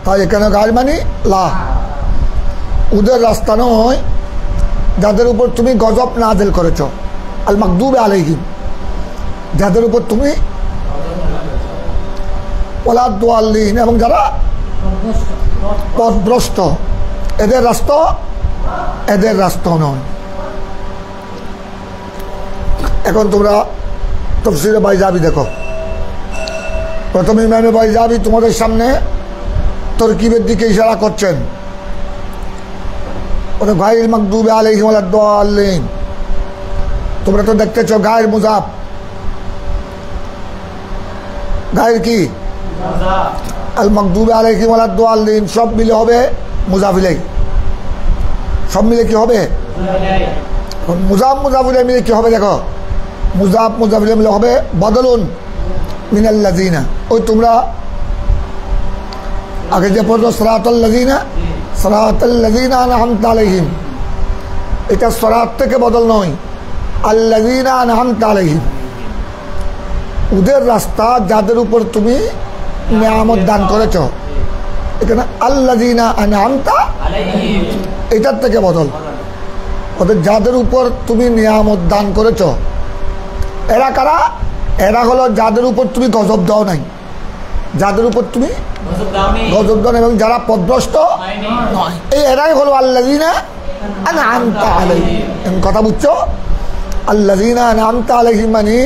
তাই এখানে গায়ের মানে লা, ওদের রাস্তা নয় যাদের উপর তুমি গজব নাযিল করেছ, আল মাগদুব আলাইহিম, যাদের উপর তুমি ওয়ালা দাল্লিন, এবং যারা পথভ্রষ্ট, এদের রাস্তা নয়। এখন তোমরা তাফসীরে বাইজাবি দেখো। প্রথমে ইমামে বাইজাবি তোমাদের সামনে তরকিবের দিকে ইশারা করছেন। ওটা গায়রিল মাগদুবি আলাইহিম ওয়ালা দাল্লিন, তোমরা তো দেখতেছ গায়ের মুজাফ, গায়ের কি আল মাগদুবি আলাইহিম ওয়ালা দাল্লিন, সব মিলে হবে মুজাফ ইলাইহি, সব মিলে কি হবে মুজাফ ইলাইহি মিলে কি হবে দেখো, মুজাফ ইলাইহি মিলে হবে বদলুন মিনাল্লাযিনা। ওই তোমরা আগে যে পড়ছো সিরাতাল্লাযিনা আনআমতা আলাইহিম, এটা সিরাত থেকে বদল নয়, আল্লাযিনা আনআমতা আলাইহিম, ওদের রাস্তা যাদের উপর তুমি নিয়ামত দান করেছ। এখানে আল্লাযিনা আনআমতা আলাইহিম, এটার থেকে বদল, ওদের যাদের উপর তুমি নিয়ামত দান করেছ। এরা কারা? এরা হলো যাদের উপর তুমি গজব দাও নাই, যাদের উপর তুমি গজব দাও, এবং যারা পথভ্রষ্ট নয়, এই এরাই হলো আল্লাযিনা আনআমতা আলাইহিম। কথা বুঝছো? আল্লাযিনা আনআমতা আলাইহিম মানে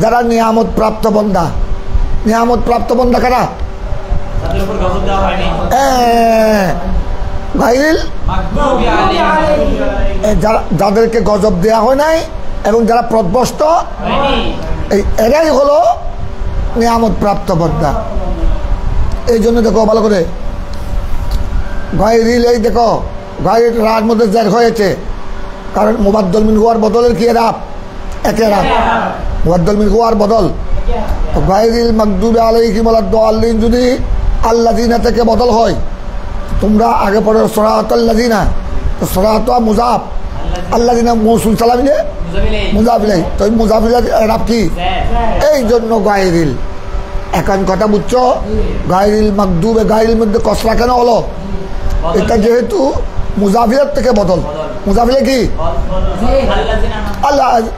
যারা নিয়ামত প্রাপ্ত বন্দা। নিয়ামত প্রাপ্ত বন্দা কারা? যাদেরকে গজব দেয়া হয় নাই এবং যারা পথভ্রষ্ট, এই এরাই হলো নিয়ামত প্রাপ্ত বন্দা। এই জন্য দেখো ভালো করে গায়রিল, এই দেখো গায়ের রার মধ্যে জের হয়েছে, কারণ মুবাদ্দাল মিন হুয়ার বদলের কি এরাব? এক এরাব, মুবাদ্দাল মিন হুয়ার বদল। তো গায়রিল মাগদুবি আলাইহিম ওয়ালা দাল্লিন যদি আল্লাযিনা থেকে বদল হয়, তোমরা আগে পড়ো সিরাতাল্লাযিনা, তো সিরাত মুজাফ, আল্লাযিনা মৌসুল সালামিলে মুজাফ ইলাইহি, তো মুজাফ ইলাইহি এরাব কি? এই জন্য গায়রিল। এখন কথা বুঝছো? গায়রিল মাগদুবে, গায়রিল মধ্যে কসরা কেন হলো? এটা যেহেতু মুজাফিরের থেকে বদল। মুজাফিরে কি?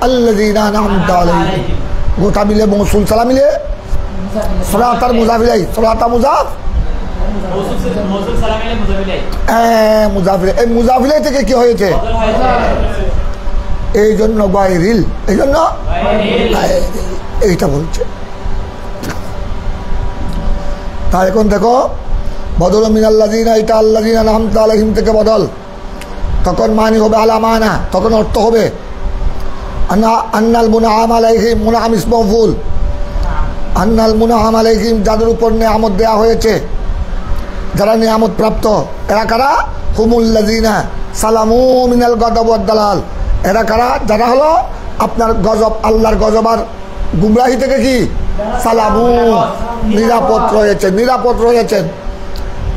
আল্লাযিনা আনআমতা আলাইহিম, গোটা মিলে মৌসুল সালাম মিলে সিরাত আর মুজাফ ইলাইহি, সিরাত মুজাফ, মুজাফির, এই মুজাফ ইলাইহি থেকে কি হয়েছে? এই জন্য গায়রিল, এই জন্য এইটা বলছে। তা এখন দেখো বদল মিনাল্লাযিনা, এটা আল্লাযিনা আনআমতা আলাইহিম থেকে বদল, তখন মানি হবে আলামানা, তখন অর্থ হবে আন্নাল মুনআম আলাইহিম, মুনআম ইসম মাফউল, আন্নাল মুনআম আলাইহিম, যাদের উপর নিয়ামত দেয়া হয়েছে, যারা নিয়ামত প্রাপ্ত, এরা কারা? হুমুল্লাযিনা সালামু মিনাল গযব ওয়াদ দালাল, এরা কারা? যারা হলো আপনার গজব, আল্লাহর গজব আর গুমরাহি থেকে কি সালামু, নিরাপদ রয়েছেন, নিরাপদ রয়েছেন।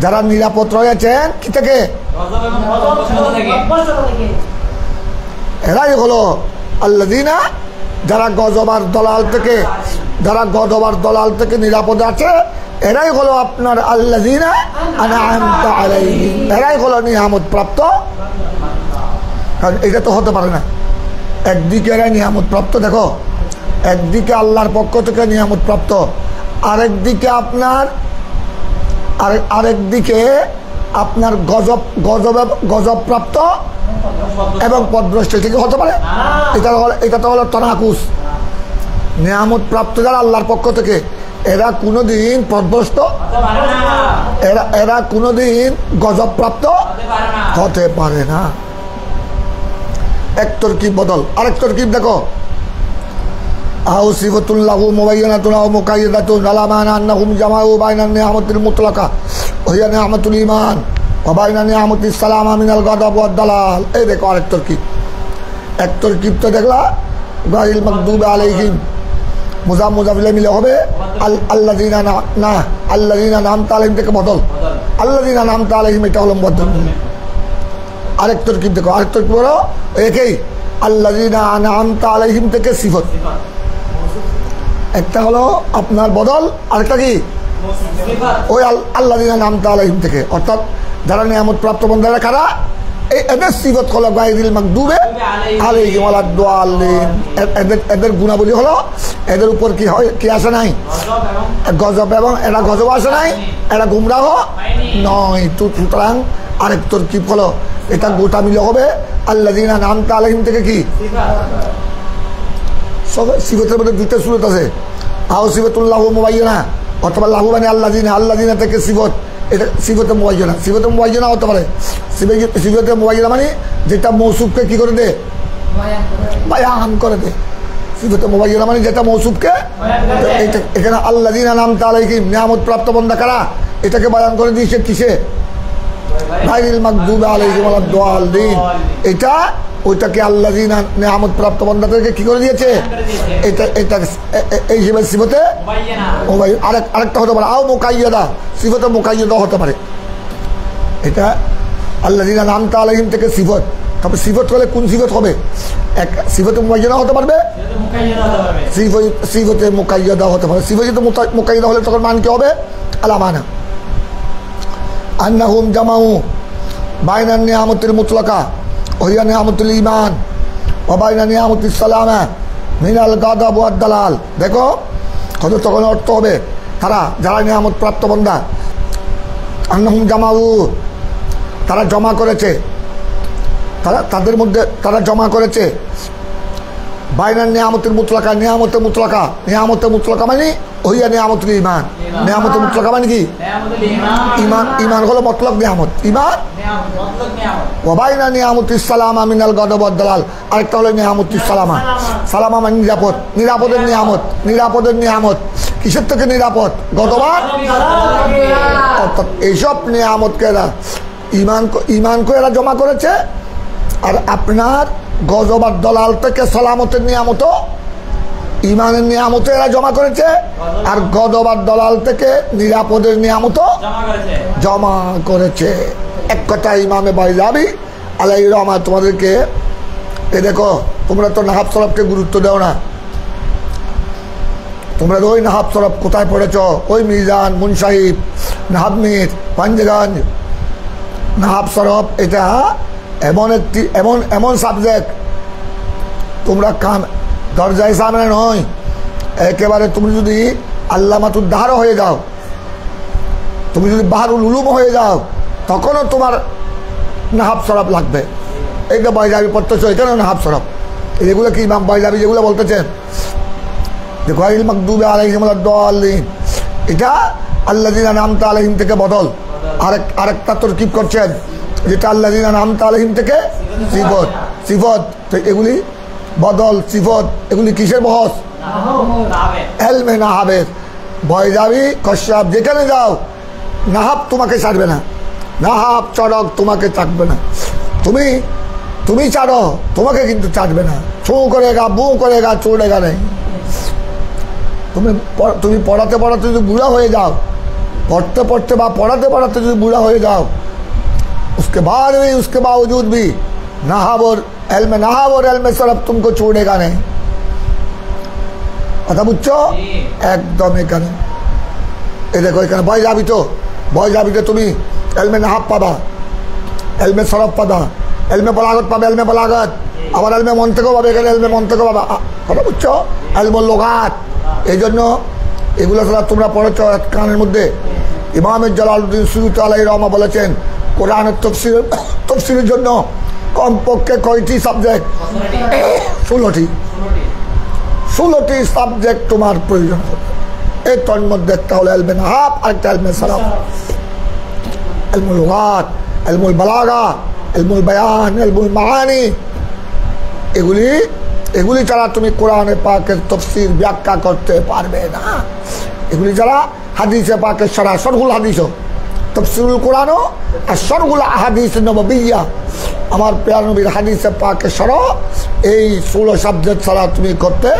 যারা নিরাপদ রয়েছেন কি থেকে? এরাই হলো আল্লাযিনা, যারা গজব আর দলাল থেকে, যারা গজব আর দলাল থেকে নিরাপদে আছে, এরাই হলো আপনার আল্লাযিনা আনআমতা আলাইহিম, এরাই হলো নিয়ামত প্রাপ্ত। কারণ এটা তো হতে পারে না, একদিকে এরা নিয়ামত প্রাপ্ত, দেখো একদিকে আল্লাহর পক্ষ থেকে নিয়ামত প্রাপ্ত, আরেকদিকে আপনার আরেকদিকে আপনার গজব প্রাপ্ত এবং পথভ্রষ্ট, ঠিক হতে পারে? এটা তো হলো তনাকুস। নিয়ামত প্রাপ্ত যারা আল্লাহর পক্ষ থেকে, এরা কোনোদিন পথভ্রষ্ট, এরা কোনোদিন গজব প্রাপ্ত হতে পারে না। এক তরকিব বদল, আরেক তরকিব দেখো, আও সিফাতুল লাহু মুবায়্যানাতুন আও মুকায়্যাদাতুন আলা মা'না আন্নাহুম জামাউ বাইনা নি'মাতিল মুতলাকা ওয়া হিয়া নি'মাতুল ঈমান ওয়া বাইনা নি'মাতিস সালামা মিনাল গাদাব ওয়াদ দালাল। এই দেখো আরেক তরকিব। এক তরকিব তো দেখলা গায়রিল মাগদুবি আলাইহিম, মুজাফ ইলাইহি মিলে হবে আল্লাযিনা, না আল্লাযিনা আনআমতা আলাইহিম থেকে বদল, আল্লাযিনা আনআমতা আলাইহিম, এটা হলো বদল। আরেক তরকিব দেখো, আরেক তরকিব হলো একই, আল্লাযিনা আনআমতা আলাইহিম থেকে সিফত, একটা হলো আপনার বদল, আরেকটা কি ওই আল্লাযিনা নামতা আলাইহিম থেকে, অর্থাৎ যারা নিয়ামত প্রাপ্ত বান্দারা কারা, এদের সিফত হলো গায়রিল মাগদুবে আলাইহিম ওয়ালাদ-দাল্লিন। এদের গুণাবলী হলো এদের উপর কি হয়, কি আসে নাই, গজব, এবং এরা গজব আসে নাই, এরা গুমরাহ নয়। সুতরাং আরেক তরকিব হলো এটা গোটা মিলে হবে আল্লাযিনা নামতা আলাইহিম থেকে কি সব সিফতের মধ্যে দুইটা সুরত আছে, আও সিফাতুল্লাহু মুবায়্যানা, অথবা লাহু মানে আল্লাযিনা থেকে সিফত, এটা সিফতে মুবায়্যানা। সিফতে মুবায়্যানা হতে পারে, সিফতে মুবায়্যানা মানে যেটা মৌসুফকে কি করে দে, বায়ান করে দে। সিফতে মুবায়্যানা মানে যেটা মৌসুফকে, এখানে আল্লাযিনা নামতা আলাইহিম নিয়ামত প্রাপ্ত বান্দা কারা, এটাকে বায়ান করে দিয়েছে কিসে, গায়রিল মাগদুবি আলাইহিম ওয়ালাদ-দাল্লিন। এটা ওইটাকে আল্লাযিনা নিয়ামত প্রাপ্ত বান্দাদেরকে কি করে দিয়েছে, এটা এটা এই হিসেবে সিফতে আরেকটা হতে পারে, আও মুকাইয়াদা, সিফতে মুকাইয়াদা হতে পারে। এটা আল্লাযিনা নামতা আলাইহিম থেকে সিফত, তবে সিফত হলে কোন সিফত হবে, এক সিফতে মুবায়্যানা হতে পারবে, সিফতে মুকাইয়াদা হতে পারে। সিফতে মুকাইয়াদা হলে তখন মান কি হবে, আলামানা আন্নাহুম জামাউ বাইনা নিয়ামতিল মুতলাকা ওহিয়া নিয়ামতুল ঈমান ওয়া বাইনা নিয়ামতিস সালামা মিনাল গাদাব ওয়াদ দালাল। দেখো কত তখন অর্থ হবে, তারা যারা নিয়ামত প্রাপ্ত বান্দা, আন্নাহুম জামাউ তারা জমা করেছে, তাদের মধ্যে তারা জমা করেছে বাইনা নিয়ামতের মুতলাকা, নিয়ামতে মুতলাকা মানে ওহিয়া নিয়ামতুল ঈমান। নিয়ামতে মুতলাকা মানে কি, ঈমান হলো মতলব নিয়ামত, ঈমান। ওয়া বাইনা নিয়ামতিস সালামা মিনাল গাদাব ওয়াদ দালাল, আরেকটা হলো নিয়ামতিস সালামা। সালামা মানে নিরাপদ, নিরাপদের নিয়ামত। কিসের থেকে নিরাপদ, গজব। অর্থাৎ এইসব নিয়ামতকে এরা ঈমানকে এরা জমা করেছে, আর আপনার গজব আর দলাল থেকে সালামতের নিয়ামত, ঈমানের নিয়ামত এরা জমা করেছে, আর গজব আর দলাল থেকে নিরাপদের নিয়ামত জমা করেছে। এক কথা ইমামে বাইজাবি আলাইহির রহমাত তোমাদেরকে, এ দেখো তোমরা তো নাহাব সরফকে গুরুত্ব দাও না, তোমরা ওই নাহাব সরফ কোথায় পড়েছ, ওই মিজান, মুনসাহিব, নাহাব মির, পাঞ্জগঞ্জ। নাহাব সরফ এটা এমন একটি এমন সাবজেক্ট, তোমরা কাম দরজায় সামনে নয়, একেবারে তুমি যদি আল্লামাতুদ দাহর হয়ে যাও, তুমি যদি বাহরুল উলুম হয়ে যাও, তখনও তোমার নাহাব সরফ লাগবে। এইটা বাইজাবি পড়তেছ, এখানেও নাহাব সরফ। এগুলো কি ইমাম বাইজাবি যেগুলো বলতেছেন যে গায়রিল মাগদুবি আলাইহিম ওয়ালাদ-দাল্লিন, এটা আল্লাযিনা নামতা আলাইহিম থেকে বদল। আরেকটা তরকিব করছেন যেটা আল্লাযিনা নামতা আলাইহিম থেকে সিফত। তো এগুলি বদল, সিফত, এগুলি কিসের বহস, এলমে নাহাবের। বাইজাবি কশ্যাপ যেখানে যাও, নাহাব তোমাকে ছাড়বে না, নাহাব চড়ক তোমাকে চাটবে না। তুমি চাড়ো, তোমাকে কিন্তু চাটবে না। ছু করেগা, বু করেগা, চড়েগা নেই। তুমি পড়াতে যদি বুড়া হয়ে যাও, পড়তে বা পড়াতে যদি বুড়া হয়ে যাও, उसके बावजूद भी नाहब और एल्मे सरफ तुमको छोड़ेगा नहीं। কথা বুঝছো, একদম এখানে এই দেখো, এখানে বয়জাবিতে তুমি এলমে নাহাব পাবা, এলমে সরফ পাবা, এলমে বলাগত পাবে, এলমে বলাগত, আবার এলমে মন্তেকও পাবে, এখানে এলমে মন্তেকও পাবা। কথা বুঝছো, এলমুল লুগাত। এই জন্য এগুলো ছাড়া তোমরা পড়েছ কানের মধ্যে। ইমাম জালালউদ্দিন সুয়ুতি আলাইহির রহমা বলেছেন, কোরআনের তফসিরের জন্য কমপক্ষে কয়টি সাবজেক্ট, 16টি সাবজেক্ট তোমার প্রয়োজন হবে। এই তোর মধ্যে একটা হলো এলমে নাহাব, আরেকটা এলমে সরফ, এলমুল লুগাত, এলমুল বালাগা, এলমুল বায়ান, এলমুল মাআনি। এগুলি ছাড়া তুমি কোরআনে পাকের তফসির ব্যাখ্যা করতে পারবে না। এগুলি ছাড়া হাদিসে পাকের সারা শরহুল হাদিস, তফসিরুল কোরআনও আর শরহুল আহাদিস নববিয়্যা, আমার প্রিয় নবীর হাদিসে পাকের সরহ, এই 16 সাবজেক্ট ছাড়া তুমি করতে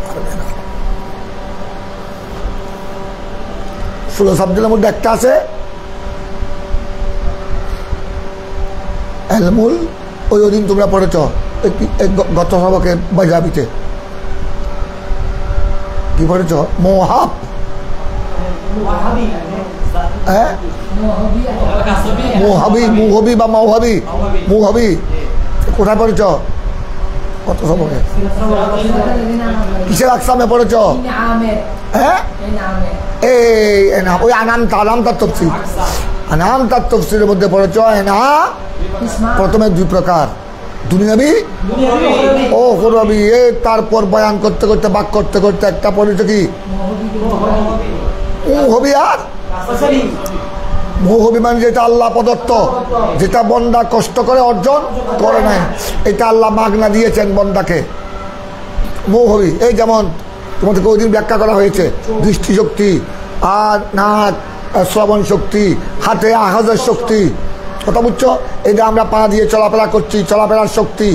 পারবে না। 16 সাবজেক্টের মধ্যে একটা আছে এলমুল, ওই দিন তোমরা পড়েছ গত সবকে বাইজাবিতে কি পড়েছ, মোহাব, হ্যাঁ মুহাবি মুহবি বা মৌহাবি মুহাবি কোথায় পড়েছ কত সম্পর্কে কিসের আকসামে পড়েছ হ্যাঁ এই না ওই আনাম তার তফসির আনাম তার তফসিরের মধ্যে পড়েছ না প্রথমে দুই প্রকার দুনিয়াবি ও হরবি এ তারপর বয়ান করতে করতে বাক করতে করতে একটা পড়েছ কি মুহবি আর মুহবি মানে যেটা আল্লাহ প্রদত্ত যেটা বন্দা কষ্ট করে অর্জন করে নাই এটা আল্লাহ মাগনা দিয়েছেন বন্দাকে মুহবি এই যেমন তোমাদেরকে ওই দিন ব্যাখ্যা করা হয়েছে দৃষ্টিশক্তি আর নাক শ্রবণ শক্তি হাতে আহাজের শক্তি কথা বুঝছো এটা আমরা পা দিয়ে চলাফেরা করছি চলাফেরার শক্তি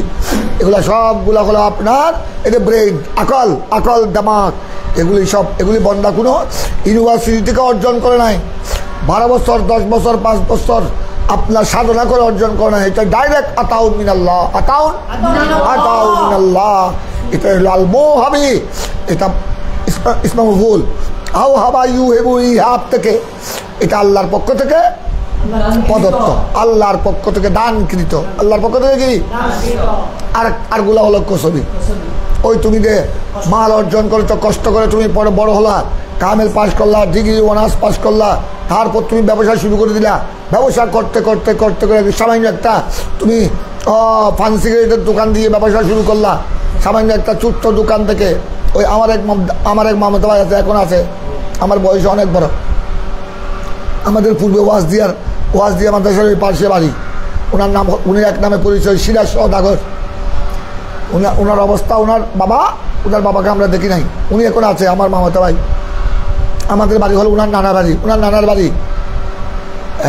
এগুলো সবগুলো হলো আপনার এটা ব্রেন আকল আকল দামাক এগুলি বন্দা কোনো ইউনিভার্সিটি থেকে অর্জন করে নাই 12 বছর 10 বছর 5 বছর আপনার সাধনা করে অর্জন করে নাই এটা ডাইরেক্ট আতাউন মিনাল্লাহ আতাউন মিনাল্লাহ এটা হলো আল মুহাবি এটা ইসমা মফউল আও হাবা ইউ হেবু ইহাব থেকে এটা আল্লাহর পক্ষ থেকে প্রদত্ত আল্লাহর পক্ষ থেকে দানকৃত আল্লাহর পক্ষ থেকে কি আরগুলা হলো কসবি ওই তুমি যে মাল অর্জন করেছো কষ্ট করে তুমি পরে বড় হলা কামেল পাস করলা ডিগ্রি অনার্স পাস করলা তারপর তুমি ব্যবসা শুরু করে দিলা ব্যবসা করতে করতে করতে করে সামান্য একটা তুমি পান সিগারেটের দোকান দিয়ে ব্যবসা শুরু করলা সামান্য একটা ছোট্ট দোকান থেকে ওই আমার এক মামাতো ভাই আছে এখন আছে আমার বয়স অনেক বড় আমাদের পূর্বে ওয়াজ দিয়া মাদ্রাসার ওই পাশে বাড়ি ওনার নাম উনি এক নামে পরিচয় সিরাজ সওদাগর ওনার অবস্থা ওনার বাবাকে আমরা দেখি নাই উনি এখন আছে আমার মামাতো ভাই আমাদের বাড়ি হলো ওনার নানার বাড়ি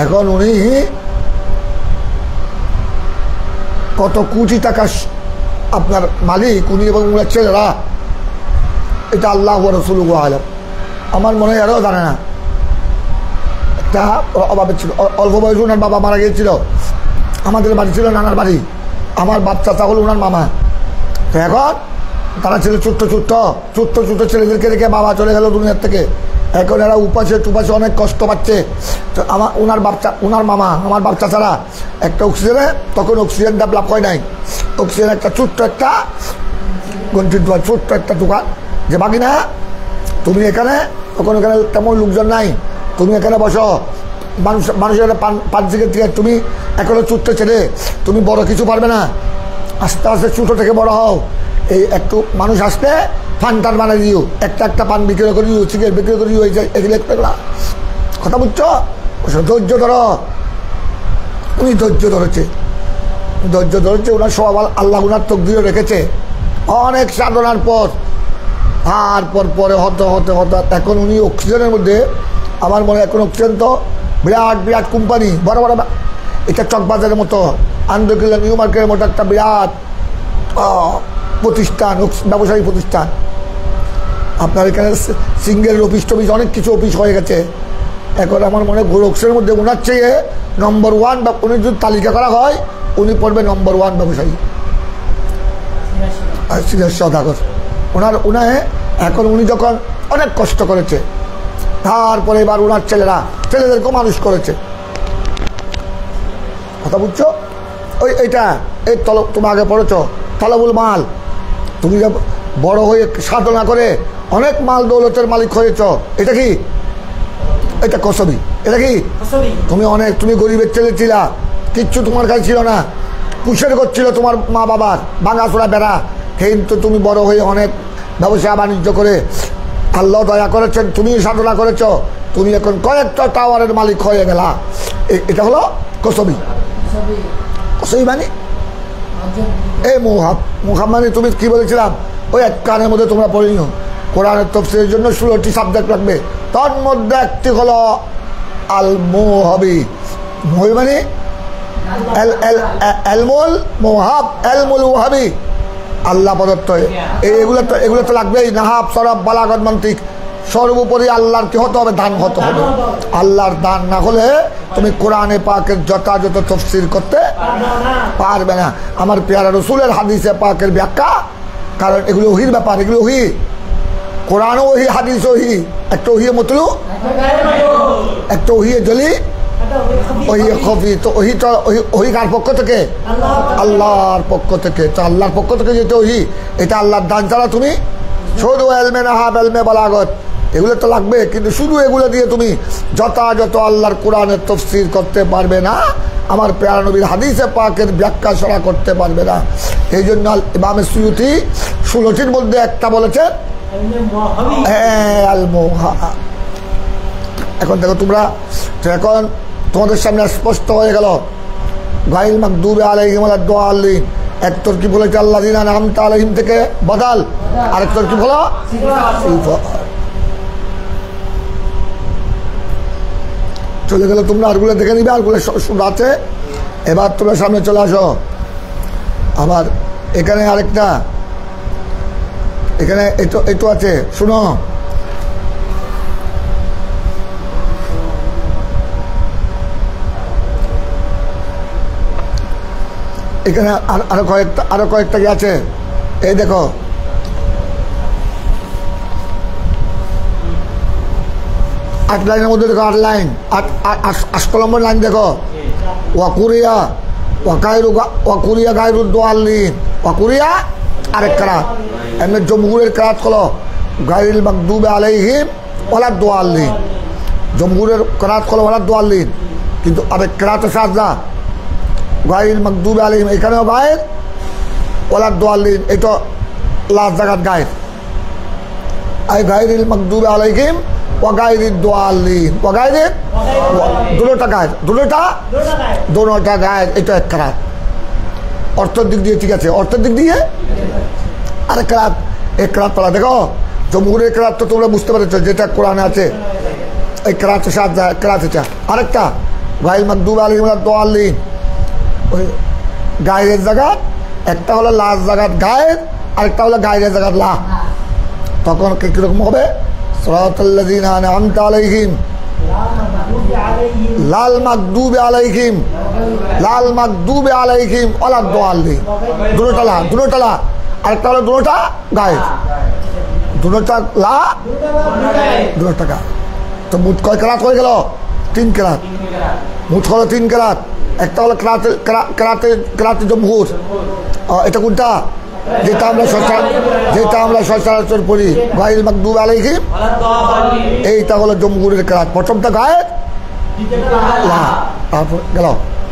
এখন উনি কত কোটি টাকা আপনার মালিক উনি এবং ওনার ছেলেরা এটা আল্লাহ রাসূলুহু আলাম আমার মনে হয় আরও জানে না একটা অভাবে ছিল অল্প বয়সে ওনার বাবা মারা গিয়েছিল আমাদের বাড়ি ছিল নানার বাড়ি আমার বাচ্চা হলো ওনার মামা তো এখন তারা ছিল ছোট্ট ছেলেদেরকে রেখে বাবা চলে গেল দুনিয়ার থেকে এখন এরা উপাসে অনেক কষ্ট পাচ্ছে তো ওনার মামা আমার বাচ্চা ছাড়া একটা অক্সিজেনে তখন অক্সিজেন ডেভেলপ হয় নাই অক্সিজেন একটা ছোট্ট একটা গন্ঠির দোকান ছোট্ট একটা দোকান যে বাকি না তুমি এখানে তখন এখানে তেমন লোকজন নাই তুমি এখানে বসো মানুষের পাঁচ দিকের থেকে তুমি এখনো ছোট্ট ছেলে তুমি বড় কিছু পারবে না আস্তে আস্তে ছোটো থেকে বড় হও এই একটু মানুষ আসলে পান টান বানিয়ে দিও একটা পান বিক্রি করে দিও সিগারেট বিক্রি করে দিও এগুলো কথা বুঝছো ধৈর্য ধরো উনি ধৈর্য ধরেছে ওনার সব আল্লাহ উনার তকদিরে রেখেছে অনেক সাধনার পর তারপর পরে হতে এখন উনি অক্সিজেনের মধ্যে আমার মনে এখন অক্সিজেন তো বিরাট কোম্পানি বড় এটা চকবাজারের মতো আন্দোলন নিউ মার্কেটের মতো একটা বিরাট প্রতিষ্ঠান ব্যবসায়ী প্রতিষ্ঠান আপনার এখানে সিঙ্গেলের অফিস টফিস অনেক কিছু অফিস হয়ে গেছে এখন আমার মনে হয় অক্সিজেনের মধ্যে ওনার চেয়ে নম্বর 1 বা উনি যদি তালিকা করা হয় উনি পড়বে নম্বর 1 ব্যবসায়ী সিরাজ সওদাগর ওনার এখন উনি যখন অনেক কষ্ট করেছে তারপরে এবার ওনার ছেলেদেরকেও মানুষ করেছে কথা বুঝছো এইটা তুমি আগে পড়েছ তলবুল মাল তুমি যে বড় হয়ে সাধনা করে অনেক মাল দৌলতের মালিক হয়েছ এটা কি এটা কসবি এটা কি তুমি গরিবের ছেলে ছিলা কিচ্ছু তোমার কাছে ছিল না পুষের করছিল তোমার মা বাবার ভাঙাচোরা বেড়া কিন্তু তুমি বড় হয়ে অনেক ব্যবসা বাণিজ্য করে আল্লাহ দয়া করেছেন তুমি সাধনা করেছ তুমি এখন কয়েকটা টাওয়ারের মালিক হয়ে গেলা এটা হলো কসবি মানে এই মুহাব মানে তুমি কি বলেছিলাম ওই এক কানের মধ্যে তোমরা পড়ে নিও কোরআনের তাফসীরের জন্য 16টি সাবজেক্ট লাগবে তার মধ্যে একটি হলো আল মুহাবি মানে এলমুল ওয়াহাবি আল্লাহ প্রদত্ত এগুলো তো লাগবেই নাহাব সরব বালাগত মান্তিক সর্বোপরি আল্লাহর কি হতে হবে দান হতে হবে আল্লাহর দান না হলে তুমি কোরআনে পাকের যথাযথ তাফসীর করতে পারবে না আমার পেয়ারা রাসূলের হাদিসে পাকের ব্যাখ্যা কারণ এগুলো ওহীর ব্যাপার এগুলো ওহী কোরআন ওহি, হাদিস ওহি, একটা ওহি মতলু, একটা ওহি জলি, ওহি খফি। তো ওহি কার পক্ষ থেকে? আল্লাহর পক্ষ থেকে। তো আল্লাহর পক্ষ থেকে যেটা ওহি, এটা আল্লাহর দান ছাড়া তুমি শুধু এলমে নাহাব, এলমে বালাগত এগুলো তো লাগবে, কিন্তু শুধু এগুলো দিয়ে তুমি যথাযথ আল্লাহর কোরআনের তাফসীর করতে পারবে না, আমার প্যারা নবীর হাদিসে পাকের ব্যাখ্যা সরা করতে পারবে না। এই জন্য ইমাম সুয়ুতি 16টির মধ্যে একটা বলেছেন আল মুহা। এখন দেখো তোমরা, এখন তোমাদের সামনে স্পষ্ট হয়ে গেল গায়রুল মাগদুবি আলাইহিম ওয়ালাদ দাল্লিন। এক তরকিব বলেছে আল্লাযিনা আন'আমতা আলাইহিম থেকে বদল, আরেক তরকিব হলো চলে গেল। তোমরা আরগুলো দেখে নিবে, আরগুলো শুরু আছে। এবার তোমরা সামনে চলে আসো। আবার এখানে আরেকটা, এখানে এটো আছে, শুনো। এখানে আরো কয়েকটা কি আছে, এই দেখো। আট লাইনের মধ্যে দেখো, 8 লাইন, 8 নম্বর লাইন দেখো। ওয়াকুরিয়া গায়রুদ দাল্লিন, ওয়াকুরিয়া আরেক কেরাত। এমনি জমহুরের কেরাত হলো গায়রুল মাগদুবি আলাইহিম ওয়ালাদ দাল্লিন, জমহুরের কেরাত হলো ওয়ালাদ দাল্লিন। কিন্তু আরেক কেরাত সাজদা গায়রুল মাগদুবি আলাইহিম, এখানেও গায়ের ওয়ালাদ দাল্লিন, এটা লাস্ট জায়গার গায়ের। এই গায়রুল মাগদুবি আলাইহিম ওয়াগায়রিদ দাল্লিন, ওয়াগায়রিদ দুটোটা গায়ের, দুটোটা গায়ের, এটা এক কেরাত। অর্থের দিক দিয়ে ঠিক আছে, অর্থের দিক দিয়ে আরেক কেরাত, এক কেরাত পালা। দেখো জমহুরের কেরাত তো তোমরা বুঝতে পারছো, যেটা কোরআনে আছে এই কেরাত সাজদা কেরাত। এটা আরেকটা গায়রুল মাগদুবি আলাইহিম ওয়ালাদ দাল্লিন, ওই গায়ের জায়গা, একটা হলো লাস্ট জায়গার গায়ের, আরেকটা হলো গায়ের জায়গার লা। তখন কিরকম হবে? সিরাতাল্লাযিনা আন'আমতা আলাইহিম লাল মাগদুবি আলাইহিম ওয়ালাদ দাল্লিন। দুটোটা লা, আরেকটা হলো দুটোটা গায়ের, দুটোটা লা, দুটোটা গায়ের। তো মোট কয় কেরাত হয়ে গেল? 3 কেরাত। মোট হলো 3 কেরাত। একটা হলো কেরাতে জমহুর, এটা কোনটা? যেটা আমরা সচরাচর পড়ি, গায়রুল মাগদুবি আলাইহিম, এইটা হলো জমহুরের কেরাত। প্রথমটা গায়ের লা, তারপর গেল।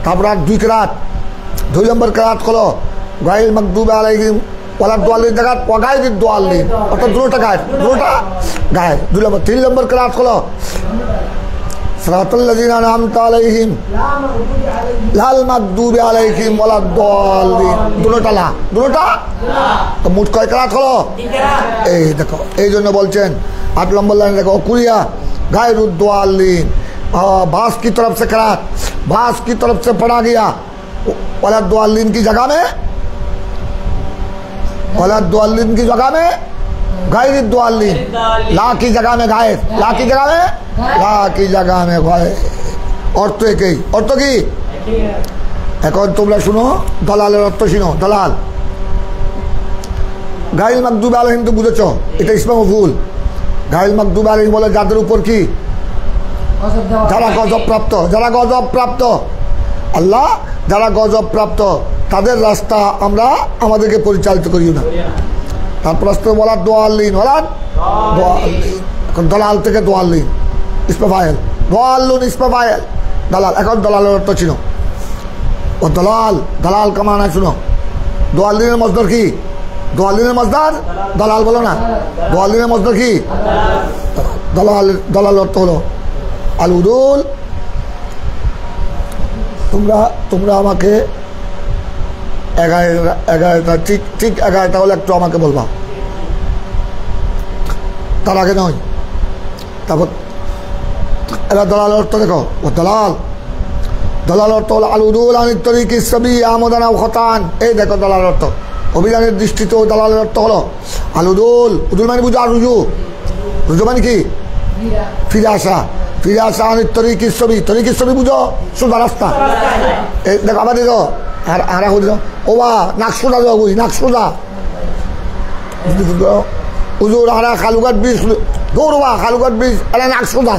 তারপর আর 2 কেরাত। 2 নম্বর কেরাত হলো গায়রুল মাগদুবি আলাইহিম ওয়ালাদ দাল্লিন জায়গা ওয়াগায়রিদ দাল্লিন, অর্থাৎ দুটোটা গায়ের, 2 নম্বর। 3 নম্বর কেরাত হলো সিরাতাল্লাযিনা আন'আমতা আলাইহিম লাল মাগদুবি আলাইহিম ওয়ালাদ দাল্লিন, দুটোটা লা, দুটোটা। তো মোট কয় কেরাত হলো? এই দেখো, এই জন্য বলছেন 8 নম্বর লাইন দেখো, ওকুরিয়া গায়রুদ দাল্লিন, बास की तरफ से करात, बास की तरफ से पढ़ा गया वलद दाल्लिन की जगह में, वलद दाल्लिन की जगह में गायरिद दाल्लिन, ला की जगह में गायर, ला की जगह में गायर। अर्थ একই, অর্থ কি? এখন তোমরা শুনো দলালের অর্থ শুনো। দলাল গায়রুল মাগদুবি আলাইহিম তো বুঝেছো, এটা ইসমে মফউল। গায়রুল মাগদুবি আলাইহিম বলে যাদের উপর কি? যারা গজব প্রাপ্ত, আল্লাহ যারা গজব প্রাপ্ত তাদের রাস্তা আমরা আমাদেরকে পরিচালিত করিও না। তারপর রাস্তা ওয়ালাদ দাল্লিন, এখন দলাল থেকে দাল্লিন ইসমে ফাইল, দাল্লুন ইসমে ফাইল, দালাল। এখন দলালের অর্থ ছিল, ও দালাল কামানা শুনো। দাল্লিনের মজদার কি? দালাল বলো না, দাল্লিনের মজদার কি? দলাল অর্থ হলো আল উদুল। তোমরা আমাকে 11টা ঠিক 11টা হলে একটু আমাকে বলবা, তার আগে নয়। তারপর এরা দলাল অর্থ দেখো, ও দলাল অর্থ হলো আল উদুল আনিত তরিকি সাবি আমদান আও খতান। এই দেখো দলাল অর্থ, অভিযানের দৃষ্টিতে দলালের অর্থ হলো আল উদুল মানে বুঝো, আর রুজু মানে কি? ফিরে আসা আনিত তরিকি ছবি বুঝো, সোজা রাস্তা। এই দেখো আবার দেখো, আর ও বা নাকসোজা যাও, নাকসোজা হুজুর আরা খালুঘাট ব্রিজ দৌড়বা, খালুঘাট ব্রিজ এরা নাক সোজা,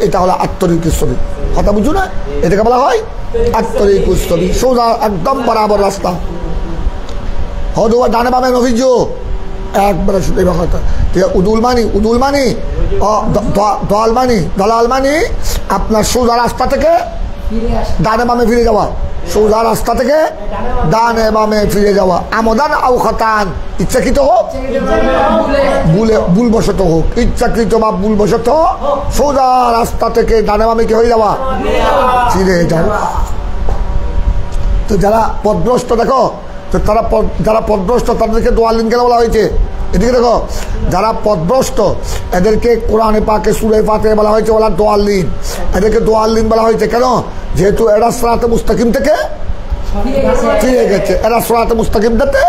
এটা হলো আত্মরিকের ছবি। কথা বুঝো না? এটাকে বলা হয় আত্মরিকের ছবি, সোজা একদম বরাবর রাস্তা। হয়তো ডানে পাবেন অভিযোগ একবারে শুধু কথা। ঠিক আছে, উদুল মানি দলাল মানি আপনার সোজা রাস্তা থেকে ডানে বামে ফিরে যাওয়া, সোজা রাস্তা থেকে ডানে বামে ফিরে যাওয়া। আমদান আও খতান, ইচ্ছাকৃত হোক ভুলবশত হোক, ইচ্ছাকৃত বা ভুলবশত সোজা রাস্তা থেকে ডানে বামে কি হয়ে যাওয়া, ফিরে যাওয়া। তো যারা পথভ্রষ্ট দেখো, তো তারা যারা পথভ্রষ্ট তাদেরকে দোয়ালিন কেন বলা হয়েছে? এদিকে দেখো, যারা পথভ্রষ্ট এদেরকে কোরআনে পাকে সূরা ফাতিহা বলা হয়েছে ওলা দোয়ালিন, এদেরকে দোয়ালিন বলা হয়েছে কেন? যেহেতু এরা সিরাতে মুস্তাকিম থেকে ফিরে গেছে, এরা সিরাতে মুস্তাকিম থেকে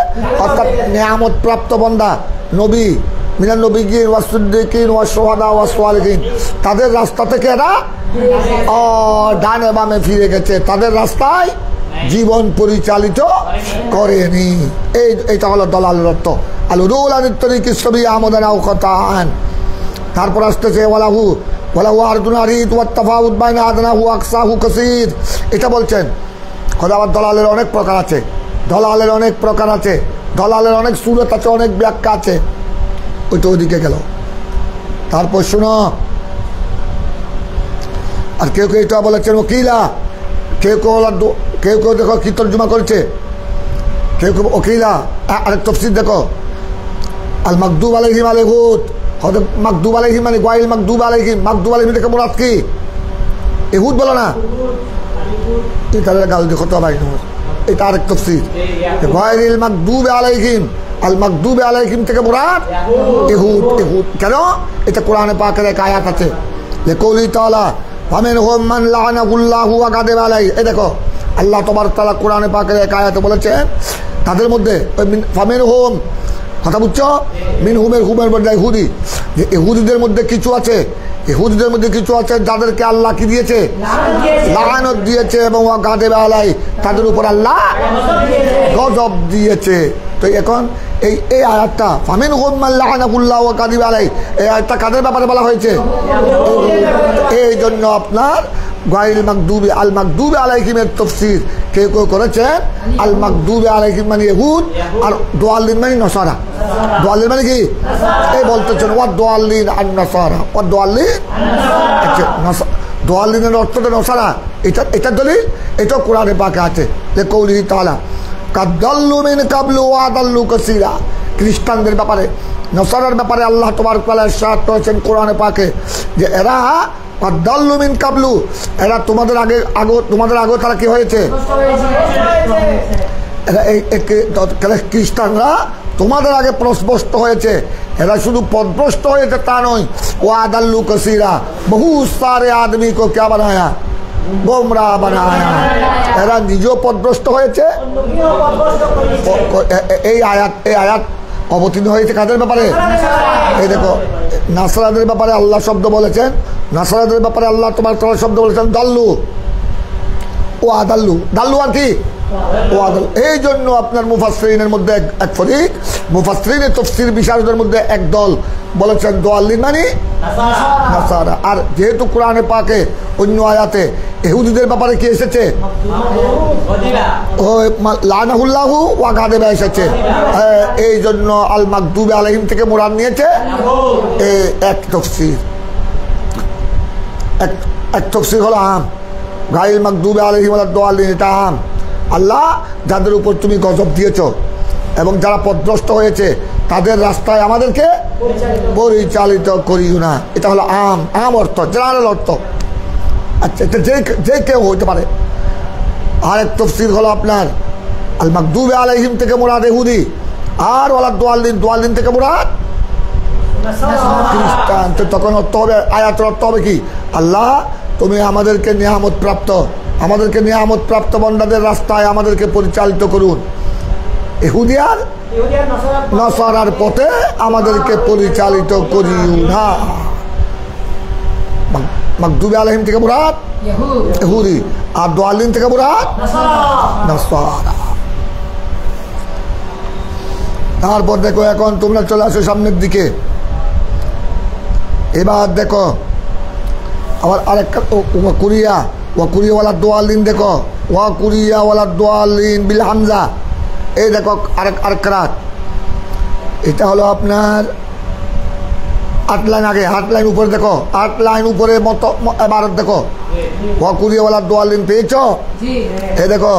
অর্থাৎ নিয়ামত প্রাপ্ত বান্দা, নবী মিনান নবিয়্যিন ওয়াস সিদ্দিকিন ওয়াস শুহাদা ওয়াস সালিহিন, তাদের রাস্তা থেকে এরা ডানে বামে ফিরে গেছে, তাদের রাস্তায় জীবন পরিচালিত করেনি। এইটা হলো দলালের অর্থ। আল-উদুল আনিত তরিকি সবি আমদান আও খতান। তারপর আসতেছে ওয়ালাহু আরদুন আরিদ ওয়াত তাফাউত বাইনা আদনাহু আকসাহু কাসীর। এটা বলছেন খোদা, আবার দলালের অনেক প্রকার আছে, দলালের অনেক প্রকার আছে, দলালের অনেক সূরত আছে, অনেক ব্যাখ্যা আছে। ওইটা ওইদিকে গেল। তারপর শোনো, আর কেউ কেউ এটা বলেছেন ওকিলা, কেউ কেউ দেখো কি তর্জমা করেছে, কেউ কেউ ওকিলা। আরেক তফসির দেখো, আল মাকদুব আলাইহিম আল ইহুদ, হয়তো মাকদুব আলাইহিম মানে গায়ল মাকদুব আলাইহিম, মাকদুব আলাইহিম থেকে মুরাদ কি? ইহুদ বলো না, এটা গাল দেখো তো ভাই, এটা আরেক তফসির। গায়ল মাকদুব আলাইহিম, আল মাকদুব আলাইহিম থেকে মুরাদ ইহুদ। ইহুদ কেন? এটা কোরআনে পাকের এক আয়াত আছে, লিকাউলি তাআলা ফামিনহুম মান লাআনাহুল্লাহু ওয়া গাদিবা আলাইহি। এই দেখো আল্লাহ তাবারক তাআলা কোরআনে পাকের এক আয়াতে বলেছেন তাদের মধ্যে ফামিনহুম, কথা বুঝছো? মিনহুমের হুমের মধ্যে ইহুদি, যে ইহুদিদের মধ্যে কিছু আছে, ইহুদিদের মধ্যে কিছু আছে যাদেরকে আল্লাহ কি দিয়েছে? লাআনত দিয়েছে, এবং ওয়া গাদিবা আলাইহি, তাদের উপর আল্লাহ গজব দিয়েছে। তো এখন এই আয়াতটা ফামিনহুম মান লাআনাহুল্লাহু ওয়া গাদিবা আলাইহি, এই আয়াতটা কাদের ব্যাপারে বলা হয়েছে? এই জন্য আপনার গায়রিল মাকদুবি আল মাকদুবি আলাইহিমের তাফসীর কেউ কেউ করেছেন আল মাকদুবি আলাইহিম মানে ইহুদ, আর দোয়াল্লিন মানে নসারা। দোয়াল্লিন মানে কি? এই বলতেছেন ওয়া দোয়াল্লিন আন নসারা, ওয়া দোয়াল্লিন, আচ্ছা দোয়াল্লিনের অর্থটা নসারা, এটা দলিল, এটা কোরআনে পাকে আছে। লিকাউলিহি তাআলা কাদাল্লু মিন কাবলু ওয়া আদাল্লু কাসীরা। খ্রিস্টানদের ব্যাপারে, নসারার ব্যাপারে আল্লাহ তাবারক ওয়া তাআলা ইরশাদ করেছেন কোরআনে পাকে যে এরা কাদাল্লু মিন কাবলু, এরা তোমাদের আগে তারা কি হয়েছে? খ্রিস্টানরা তোমাদের আগে পথভ্রষ্ট হয়েছে। এরা শুধু পথভ্রষ্ট হয়েছে তা নয়, ও আদাল্লু কাসীরা, বহু সারে আদমি কো ক্যা বানায়া, গোমরাহ বানায়া। এরা নিজেও পথভ্রষ্ট হয়েছে। এই আয়াত অবতীর্ণ হয়েছে কাদের ব্যাপারে? এই দেখো নাসরাদের ব্যাপারে আল্লাহ শব্দ বলেছেন, নাসরাদের ব্যাপারে আল্লাহ তোমার শব্দ বলেছেন দাল্লু ও আদাল্লু, দাল্লু আর কি ও আদাল্লু। এই জন্য আপনার মুফাসসিরিনের মধ্যে এক ফরিক, মুফাসসিরিনের তাফসীর বিশারদের মধ্যে এক দল বলেছেন দোয়াল্লিন মানে নাসারা। আর যেহেতু কোরআনে পাকে অন্য আয়াতে ইহুদিদের ব্যাপারে কি এসেছে? লাআনাহুল্লাহু ওয়া গাদিবা এসেছে। এই জন্য আল মাকদুবি আলাইহিম থেকে মুরাদ নিয়েছে এক তাফসীর। এক তাফসীর হলো আম, গায়রিল মাকদুবি আলাইহিম ওয়ালা দোয়াল্লিন, এটা আম। আল্লাহ যাদের উপর তুমি গজব দিয়েছ এবং যারা পথভ্রষ্ট হয়েছে তাদের রাস্তায় আমাদেরকে পরিচালিত করিও না, এটা হলো আম অর্থ, জেনারেল অর্থ। আচ্ছা, এটা যে কেউ হইতে পারে। আরেক তফসির হলো আপনার আল মাকদুবি আলাইহিম থেকে মুরাদ ইহুদি, আর ওয়ালা দোয়াল্লিন থেকে মুরাদ খ্রিস্টান। তো তখন অর্থ হবে, আয়াতের অর্থ হবে কি? আল্লাহ তুমি আমাদেরকে নিয়ামত প্রাপ্ত বান্দাদের রাস্তায় আমাদেরকে পরিচালিত করুন, ইহুদিয়ার নসারার পথে আমাদেরকে পরিচালিত করিও না। মাকদুবি আলাইহিম থেকে মুরাদ ইহুদি, আর দোয়াল্লিন থেকে মুরাদ নাসারা। তারপর দেখো এখন তোমরা চলে আসো সামনের দিকে। এবার দেখো আবার আরেকটা কুরিয়া কুরিয়াওয়ালা দোয়ালিন দেখো কুরিয়াওয়ালা দোয়ালিন বিল হামজা। এই দেখো আরেক রাত, এটা হলো আপনার 8 লাইন আগে, 8 লাইন উপরে দেখো, 8 লাইন উপরে মতো এবার দেখো কুরিয়াওয়ালা দোয়ালিন পেয়েছ? এই দেখো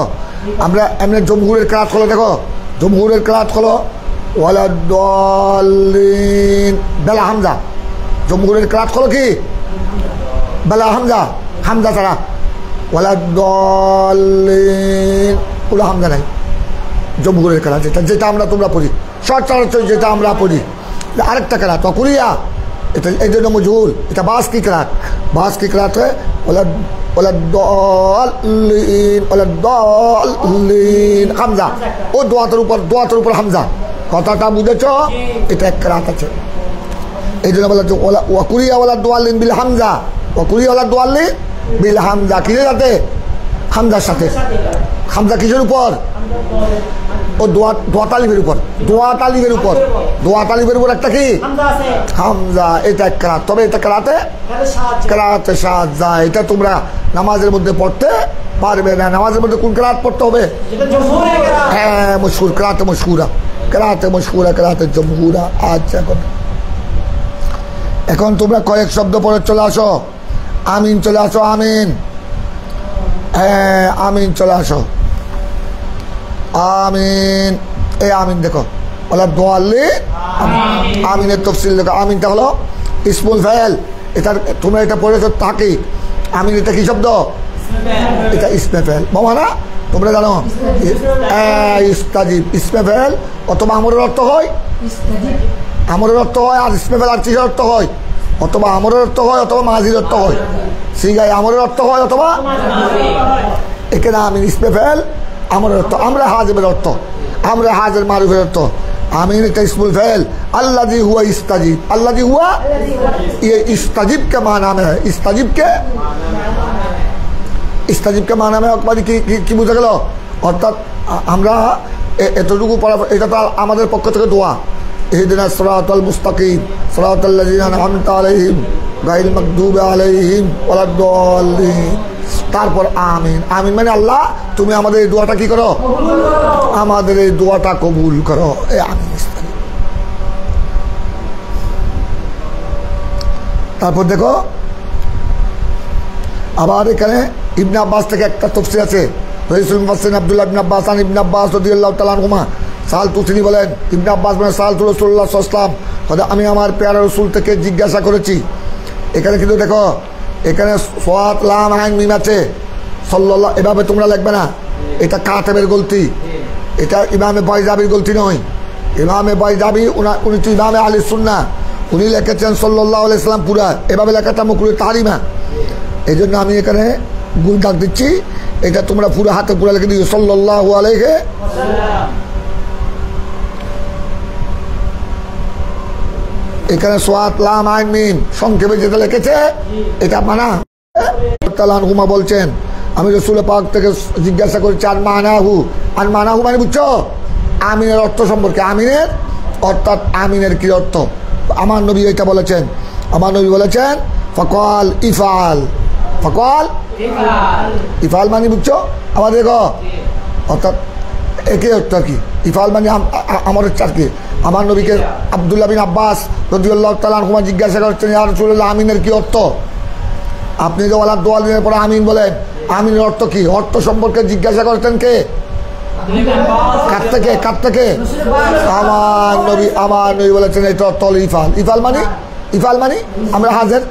আমরা এমনি জমহুরের ক্রাত হলো, দেখো জমহুরের ক্রাত হলো ওয়ালা দোয়ালিন বেলা হামজা। জমহুরের ক্রাত হলো কি বেলা হামজা, হামজা ছাড়া ওয়ালা দোয়ালিন ওলা হামজা নাই। জমহুরের ক্রাত যেটা আমরা তোমরা পড়ি সচরাচর, যেটা আমরা পড়ি। আরেকটা ক্রাত কুরিয়া, এটা এই জন্য মজহুর, এটা বাস কি ক্রাত, বাস কি ক্রাত হয় ওলা দলিন হামজা। ও দোয়াতের উপর হামজা, কথাটা বুঝেছ? এটা এক রাত আছে। এই জন্য বলা ওয়াকুরিয়াওয়ালা দোয়ালিন বিল হামজা, ওয়াকুরিয়াওয়ালা দোয়ালিন বিল হামজা। কিসের সাথে? হামজার সাথে। হামজা কিসের উপর? ও দোয়া তালিবের উপর, দোয়া তালিবের উপর, দোয়া তালিবের উপর একটা কি হামজা। এটা এক রাত, তবে এটা রাতে কেরাতে সাজা। এটা তোমরা নামাজের মধ্যে পড়তে পারবে না। নামাজের মধ্যে কোন কেরাত পড়তে হবে? হ্যাঁ মশহুর, কেরাতে মশহুরা, কেরাতে মশহুরা, কেরাতে জমহুরা। আচ্ছা এখন তোমরা কয়েক শব্দ পরে চলে আসো। আমিন চলে আসো, আমিন। হ্যাঁ আমিন চলে আসো, আমিন। এই আমিন দেখো ওলা দোয়াল্লি, আমিনের তফসিল দেখো। আমিনটা হলো ইসমুল ফাইল, এটা তোমরা এটা পড়েছো তাকি। আমিন এটা কি শব্দ? এটা ইসমে ফাইল মামা না, তোমরা জানো ইস্তাজিব। ইসমে ফাইল অথবা আমরের অর্থ হয়, আমরের অর্থ হয়, আর ইসমে ফাইল আর কিসের অর্থ হয়? অথবা আমরের অর্থ হয় অথবা মাজির অর্থ হয়। সিগায় আমরের অর্থ হয় অথবা এখানে আমিন ইসমে ফাইল আমরের অর্থ, আমরা হাজেবের অর্থ, আমরা হাজের মারুফের অর্থ। আমিন এটা ইসমুল ফাইল अल्लाजी हुआ इस्ताजिब, अल्लाजी हुआ ये इस्ताजिब के माना में है। इस्ताजिब के माना में अकबारी কি বুঝা গেল? অর্থাৎ আমরা এতটুকু পড়া, এটা তো আমাদের পক্ষ থেকে দোয়া। ইহদিনাস সিরাতাল মুস্তাকিম সিরাতাল লাযিনা আন'আমতা আলাইহিম গায়রিল মাগদুবি আলাইহিম ওয়ালাদ-দাল্লিন। তারপর আমিন। আমিন মানে আল্লাহ তুমি আমাদের এই দোয়াটা কি করো? আমাদের এই দোয়াটা কবুল করো। এই আমিন। তারপর দেখো আবার এখানে ইবনে আব্বাস থেকে একটা তফসির আছে। রাসূল মুফাসসির আব্দুল্লাহ ইবনে আব্বাস আন ইবনে আব্বাস রাদিয়াল্লাহু তাআলা আনহুমা সালতু, তিনি বলেন ইবনে আব্বাস বলেন সালতু রাসূলুল্লাহ সাল্লাল্লাহু আলাইহি ওয়াসাল্লাম, আমি আমার প্যারা রাসূল থেকে জিজ্ঞাসা করেছি। এখানে কিন্তু দেখো এখানে সাদ লাম আইন মিম আছে, সাল্লাল্লাহু এভাবে তোমরা লিখবে না, এটা কাতেবের গলতি, এটা ইমামে বাইজাবির গলতি নয়। ইমামে বাইজাবি উনি তো ইমামে আহলে সুন্নাহ, উনি লিখেছেন সাল্লাল্লাহু আলাইহি সাল্লাম পুরা, এভাবে লেখাটা মাকরুহ তাহরিমা। এই জন্য আমি এখানে গুণ দাগ দিচ্ছি, এটা তোমরা পুরো হাতে পুরো লিখে দিও সাল্লাল্লাহু আলাইহি ওয়াসাল্লাম। এখানে সাদ লাম আইন মিম সংক্ষেপে যেটা লিখেছে এটা মানা। তাআলা বলছেন আমি রাসূল পাক থেকে জিজ্ঞাসা করেছি আন মানাহু মানে বুঝছো আমিনের অর্থ সম্পর্কে। আমিনের অর্থাৎ আমিনের কি অর্থ? আমার নবী এটা বলেছেন, আমার নবী বলেছেন ফকাল ইফাল, ফকাল ইফাল মানে বুঝছো? আবার দেখো অর্থাৎ একই অর্থ আর কি। ইফাল মানে আমার হচ্ছে আর কি। আমার নবীকে আব্দুল্লাহ বিন আব্বাস রাদিয়াল্লাহু তাআলা আনহুমা জিজ্ঞাসা করছেন ইয়া রাসূলুল্লাহ আমিনের কি অর্থ? আপনি যে ওয়ালা দোয়ালিনের পরে আমিন বলেন, আমিনের অর্থ কি? অর্থ সম্পর্কে জিজ্ঞাসা করতেন কে? কার থেকে? আমার নবী বলেছেন এটা অর্থ হলো ইফাল। ইফাল মানে আমরা হাজির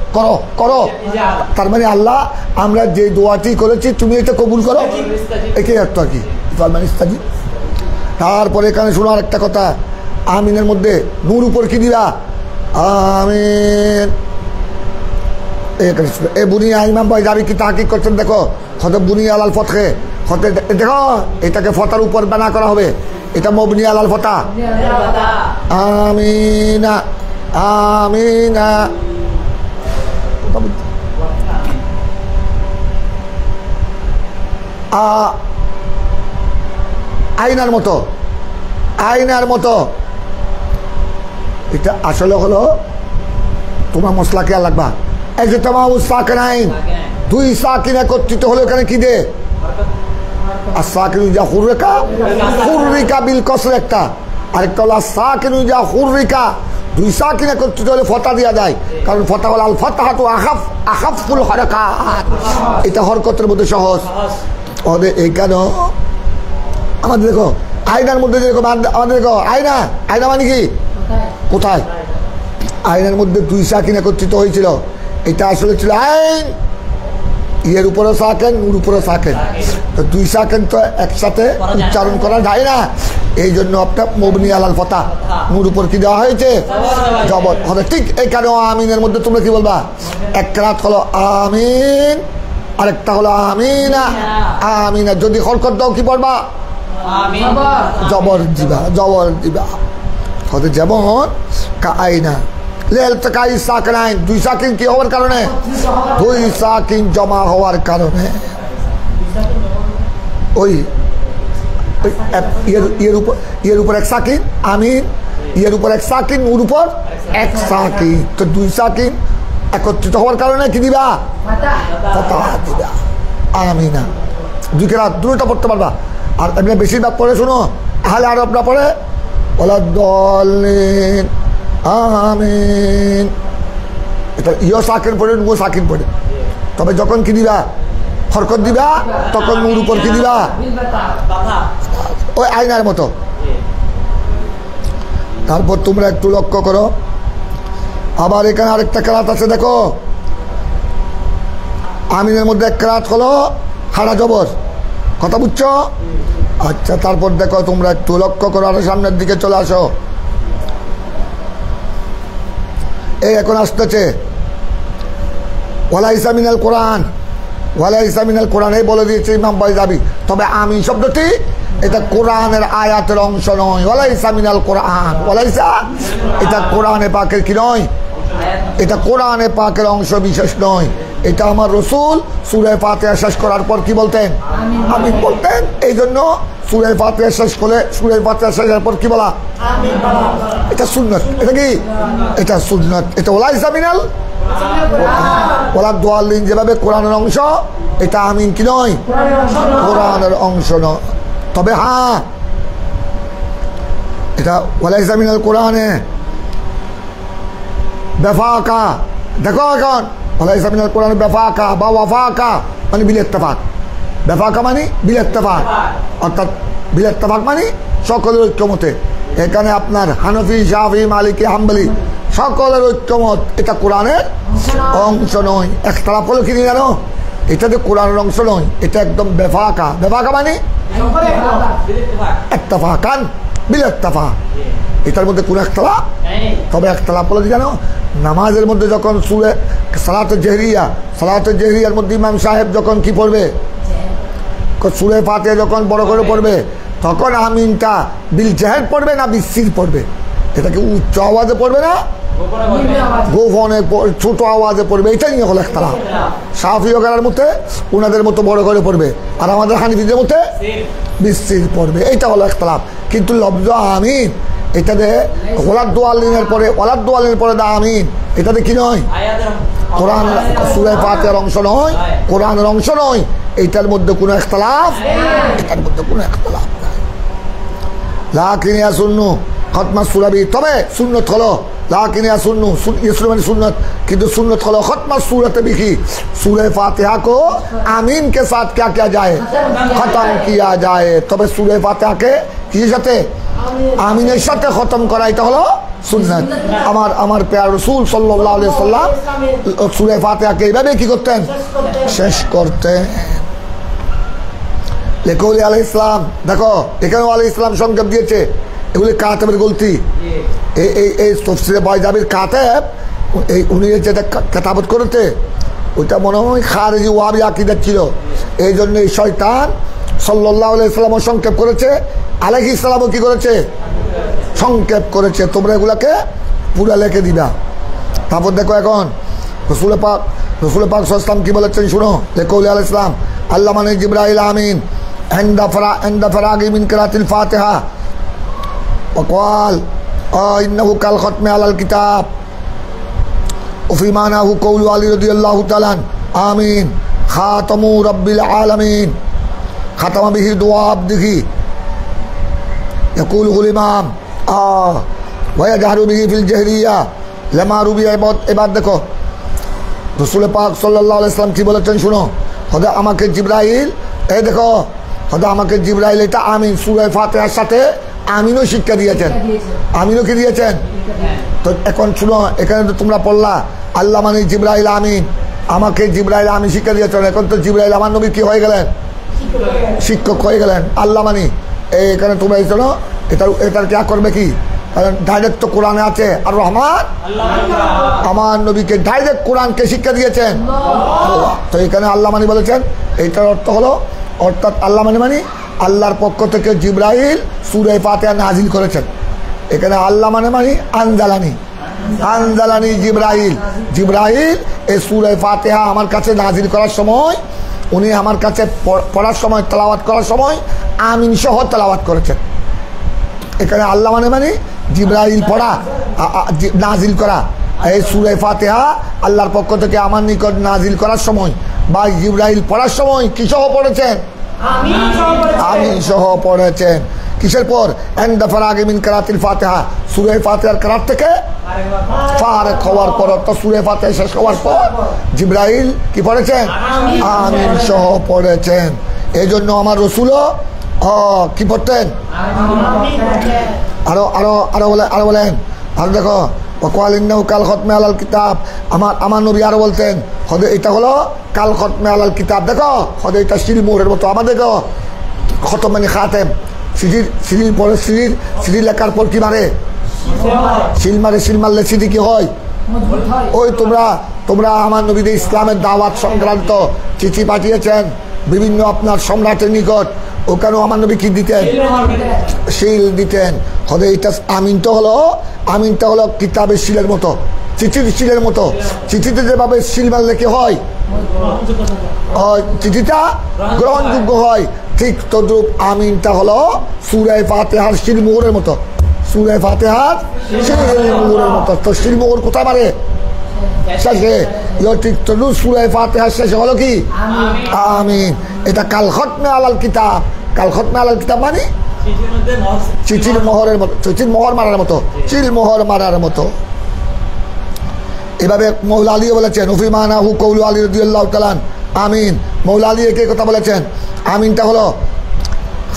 করো। তার মানে আল্লাহ আমরা যে দোয়াটি করেছি তুমি এটা কবুল করো, একই অর্থ আর কি। ইফাল মানে ইস্তাজিব। তারপরে এখানে শোনার একটা কথা, আমিনের মধ্যে নূর উপর কি দিবা? আমিন। এ বুনিয়া ইমাম ভাই যাবি কি তাহকিক করছেন, দেখো খতে বুনিয়া আলাল ফতহে, খতে দেখো এটাকে ফতার উপর বানা করা হবে, এটা মবনি আলাল ফতা। আমিনা আমিনা। আয়নার মতো এটা আসলে হলো তোমার মশলা খেয়াল রাখবা। এই যে তোমার সাকিনাইন, দুই সাকিন একত্রিত হলো এখানে কি দে? আর সাকিন যা হুররিকা, হুররিকা বিল কসর একটা, আরেকটা হলো সাকিন যা হুররিকা, দুই সাকিন একত্রিত হলে ফতা দেওয়া যায়, কারণ ফতা হলো আল ফাতহাতু আখাফুল হারাকাত, এটা হরকতের মধ্যে সহজ। ওদের এইখানে আমাদের দেখো আয়নার মধ্যে যেরকম আমাদের দেখো আয়না, আয়না মানে কি? কোথায়? আয়নার মধ্যে দুই সাকিন একত্রিত হয়েছিল, এটা আসলে ছিল আইন, ইয়ের উপরে সাকেন, নূর উপরে সাকেন, তো দুই সাকেন তো একসাথে উচ্চারণ করা যায় না, এই জন্য আপনার মবনি আলাল ফতা, নূর উপর কি দেওয়া হয়েছে? জবর হবে। ঠিক এইখানে আমিনের মধ্যে তোমরা কি বলবা? এক রাত হলো আমিন, আরেকটা হলো আমিনা, আমিনা। যদি হরকত দাও কি পড়বা? জবর দিবা, জবর দিবা। হতে যেমন আইনা দুই সাকিন কি হওয়ার কারণে? দুই সাকিন জমা হওয়ার কারণে ওই ইয়ের উপর এক সাকিন আমিন, ইয়ের উপর এক সাকিন, ওর উপর এক সাকিন, তো দুই সাকিন একত্রিত হওয়ার কারণে কি দিবা? ফতহা দিবা। আমিনা দুই রাত দুটোটা পড়তে পারবা। আর এমনি বেশিরভাগ পড়ে শোনো, আহলে আরবরা পড়ে ওলা দলিন আমিন, এটা ইয় সাকিন পড়ে, নুয়ো সাকিন পড়ে। তবে যখন কি দিবা? হরকত দিবা, তখন নূর উপর কি দিবা? ওই আয়নার মতো। তারপর তোমরা একটু লক্ষ্য করো, আবার এখানে আরেকটা কেরাত আছে দেখো, আমিনের মধ্যে এক কেরাত হলো হারা জবর, কথা বুঝছো? আচ্ছা, তারপর দেখো তোমরা একটু লক্ষ্য করো, আরো সামনের দিকে চলে আসো। এই এখন আসতেছে ওয়ালা ইসামিনাল কোরআন, ওয়ালা ইসামিনাল কোরআন, এই বলে দিয়েছে ইমাম বাইজাবি। তবে আমিন শব্দটি এটা কোরআনের আয়াতের অংশ নয়। ওয়ালা ইসামিনাল কোরআন, ওয়ালা ইসা এটা কোরআনে পাকের কি নয়, এটা কোরআনে পাকের অংশ বিশেষ নয়। এটা আমার রসুল সূরা ফাতিহা শেষ করার পর কি বলতেন? আমিন বলতেন। এই জন্য সূরা ফাতিহা শেষ করে, সূরা ফাতিহা শেষের পর কি বলা? এটা সুন্নত। এটা কি? এটা সুন্নত। এটা ওয়ালা ইসামিনাল ওয়ালা দাল্লিন, যেভাবে কোরআনের অংশ, এটা আমিন কি নয়, কোরআনের অংশ নয়। তবে হ্যাঁ, এটা ওয়ালা ইসামিনাল কোরআনে বেফাকা, দেখো এখন ওয়ালা ইসামিনাল কোরআনে বেফাকা বা ওয়াফাকা মানে বিল ইত্তেফাক, বেফাকা মানে বিল ইত্তেফাক, অর্থাৎ বিল ইত্তেফাক মানে সকলের ঐক্যমতে। এখানে আপনার হানফি, শাফি, মালিকি, হাম্বলি সকলের ঐক্যমত, এটা কোরআনের অংশ নয়। একতলাপ হলো কি জানো? এটা যে কোরআনের অংশ নয়, এটা একদম বেফাকা। বেফাকা মানে ইত্তেফাকান বিল ইত্তেফাক, এটার মধ্যে কোন একতলাপ। তবে একতলাপ হলো কি জানো? নামাজের মধ্যে যখন সূরা সালাতুল জাহরিয়া, সালাতুল জাহরিয়ার মধ্যে ইমাম সাহেব যখন কি পড়বে, সূরা ফাতিহা যখন বড় করে পড়বে, তখন আমিনটা বিল জাহের পড়বে না বিসির পড়বে? এটাকে উচ্চ আওয়াজে পড়বে না গোপনে ছোট আওয়াজে পড়বে? এটা নিয়ে হলো একতলাপ। শাফি ওয়াগার মধ্যে ওনাদের মতো বড় করে পড়বে, আর আমাদের হানিফিদের মধ্যে বিসির পড়বে। এইটা হলো একতলাপ। কিন্তু লফজ আমিন, এটাতে ওয়ালাদ দাল্লিনের পরে, ওয়ালাদ দাল্লিনের পরে দা আমিন, এটাতে কি নয়? কোরআন সূরা ফাতিহার অংশ নয়, কোরআনের অংশ নয়। এইটার মধ্যে কোনো ইখতিলাফ, এটার মধ্যে কোনো ইখতিলাফ নাই। লাকিন ইয়া সুন্নু খতমা সূরাবি, তবে সুন্নত হলো লাকিন ইয়া সুন্নু, ইসলাম মানে সুন্নত, কিন্তু সুন্নত হলো খতমা सूरत बिखी सूरह फातिहा को आमीन के साथ क्या किया जाए? खत्म किया जाए। तबे सूरह फातिहा के কি সাথে? আমিনের সাথে খতম করা, এটা হলো সুন্নাত। আমার প্রিয় রাসূল সাল্লাল্লাহু আলাইহি ওয়াসাল্লাম সূরা ফাতিহাকে এইভাবে কি করতেন? শেষ করতেন। লেখলি আলাইহিস সালাম, দেখো এখানে আলাইহিস সালাম সংক্ষেপ দিয়েছে, এগুলি কাতেবের গলতি। এই তাফসীরে বাইজাবির কাতেব, এই উনি যেটা কিতাবত করেছে ওইটা মনে হয় খারেজি ওয়াহাবি আকীদা ছিল। এই জন্য এই শয়তান সাল্লাল্লাহু আলাইহি ওয়াসাল্লাম সংক্ষেপ করেছে, আলাইহিস সালামও কি করেছে? সংক্ষেপ করেছে। তোমরা এগুলাকে পুরা লিখে দিবা। তারপর দেখো এখন রসুল পাক সাল্লাল্লাহু আলাইহি ওয়াসাল্লাম কি বলেছেন শুনো। লেখলি আলাইহিস সালাম আল্লামানি জিবরাইল আমিন ইনদা ফারাগি মিন কিরাতিল ফাতিহা وقال ইন্নাহু কাল খতমে আলাল কিতাব ওফি মানাহু কওলু আলী রাদিয়াল্লাহু তাআলা আমিন খাতামু রাব্বিল আলামিন খাতামা বিহি দুআ আবদিহি ইয়াকুলুল ইমাম ওয়া ইয়াজহারু বিহি ফিল জাহরিয়া লামা রুবিয়া। এবার দেখো রাসূল পাক সাল্লাল্লাহু আলাইহি ওয়াসাল্লাম কি বলেছেন শুনো। খোদা আমাকে জিবরাইল, এই দেখো খোদা আমাকে জিবরাইল এটা আমিন সূরা ফাতিহার সাথে আমিনও শিক্ষা দিয়েছেন। আমিনও কি দিয়েছেন? তো এখন শুনো, এখানে তো তোমরা পড়লা আল্লাহ মানে জিবরাইল আমিন, আমাকে জিবরাইল আমিন শিক্ষা দিয়েছেন। এখন তো জিবরাইল আমার নবী কি হয়ে গেলেন? শিক্ষক হয়ে গেলেন। আল্লাহ মানি এখানে তোমরা শোনো, এটার কে করবে কি? কারণ ডাইরেক্ট তো কোরআনে আছে আর রহমান আমার নবীকে ডাইরেক্ট কোরআনকে শিক্ষা দিয়েছেন। তো এখানে আল্লাহ মানি বলেছেন, এইটার অর্থ হলো অর্থাৎ আল্লাহ মানে আল্লাহর পক্ষ থেকে জিবরাইল সূরা ফাতিহা নাজিল করেছেন। এখানে আল্লাহ মানে আনজালানি, আনজালানি জিবরাইল। জিবরাইল এই সূরা ফাতিহা আমার কাছে নাজিল করার সময়, উনি আমার কাছে পড়ার সময়, তেলাওয়াত করার সময় আমিন সহ তেলাওয়াত করেছেন। এখানে আল্লাহ মানে জিবরাইল পড়া, নাজিল করা। এই সূরা ফাতিহা আল্লাহর পক্ষ থেকে আমার নিকট নাজিল করার সময় বা জিবরাইল পড়ার সময় কি সহ পড়েছেন? আমিন সহ পড়েছেন। কিসের পর? ইনদা ফারাগি মিন কিরাতিল ফাতিহা, সূরা ফাতিহার কিরাত থেকে ফারাগ হওয়ার পর, তো সূরা ফাতিহা শেষ হওয়ার পর জিবরাইল কি পড়েছেন? আমিন সহ পড়েছেন। এই জন্য আমার রাসূলও কি পড়তেন? আরো বলেন। আর দেখো ওয়াকাল ইন্নাহু কাল খতমে আলাল কিতাব, আমার নবী আরো বলতেন হদে এটা হলো কাল খতমে আলাল কিতাব। দেখো হদে এটা সিঁড়ি মোহরের মতো। আমাদের দেখো খতম মানে খাতেম, সিঁড়ির পরে সিঁড়ি লেখার পর কি মারে? শিল মারে। শিল মারলে সিঁড়ি কি হয়? ওই তোমরা আমার নবীদের ইসলামের দাওয়াত সংক্রান্ত চিঠি পাঠিয়েছেন বিভিন্ন আপনার সম্রাটের নিকট, ওখানেও আমার নবী কি দিতেন? শিল দিতেন। হলে এটা আমিনটা হলো কিতাবের শিলের মতো, চিঠির শিলের মতো। চিঠিতে যেভাবে শিল মারলে কি হয়? চিঠিটা গ্রহণযোগ্য হয়। ঠিক তদ্রূপ আমিনটা হলো সূরা ফাতিহার শিল মোহরের মতো। সূরা ফাতিহার শিল মোহরের মতো। তো শিল মোহর কোথায় মারে? শেষে। ঠিক তদ্রূপ সূরা ফাতিহার শেষে হলো কি? আমিন। এটা কাল খতমে আলাল কিতাব। কাল খতমে আলাল কিতাব মানে চিঠির মোহরের মতো, চিঠির মোহর মারার মতো, চিল মোহর মারার মতো। এভাবে মৌলা আলী বলেছেন ওফি মানাহু কওলু আলী রাদিয়াল্লাহু তাআলা আমিন। মৌলা আলী একে কথা বলেছেন। আমিনটা হলো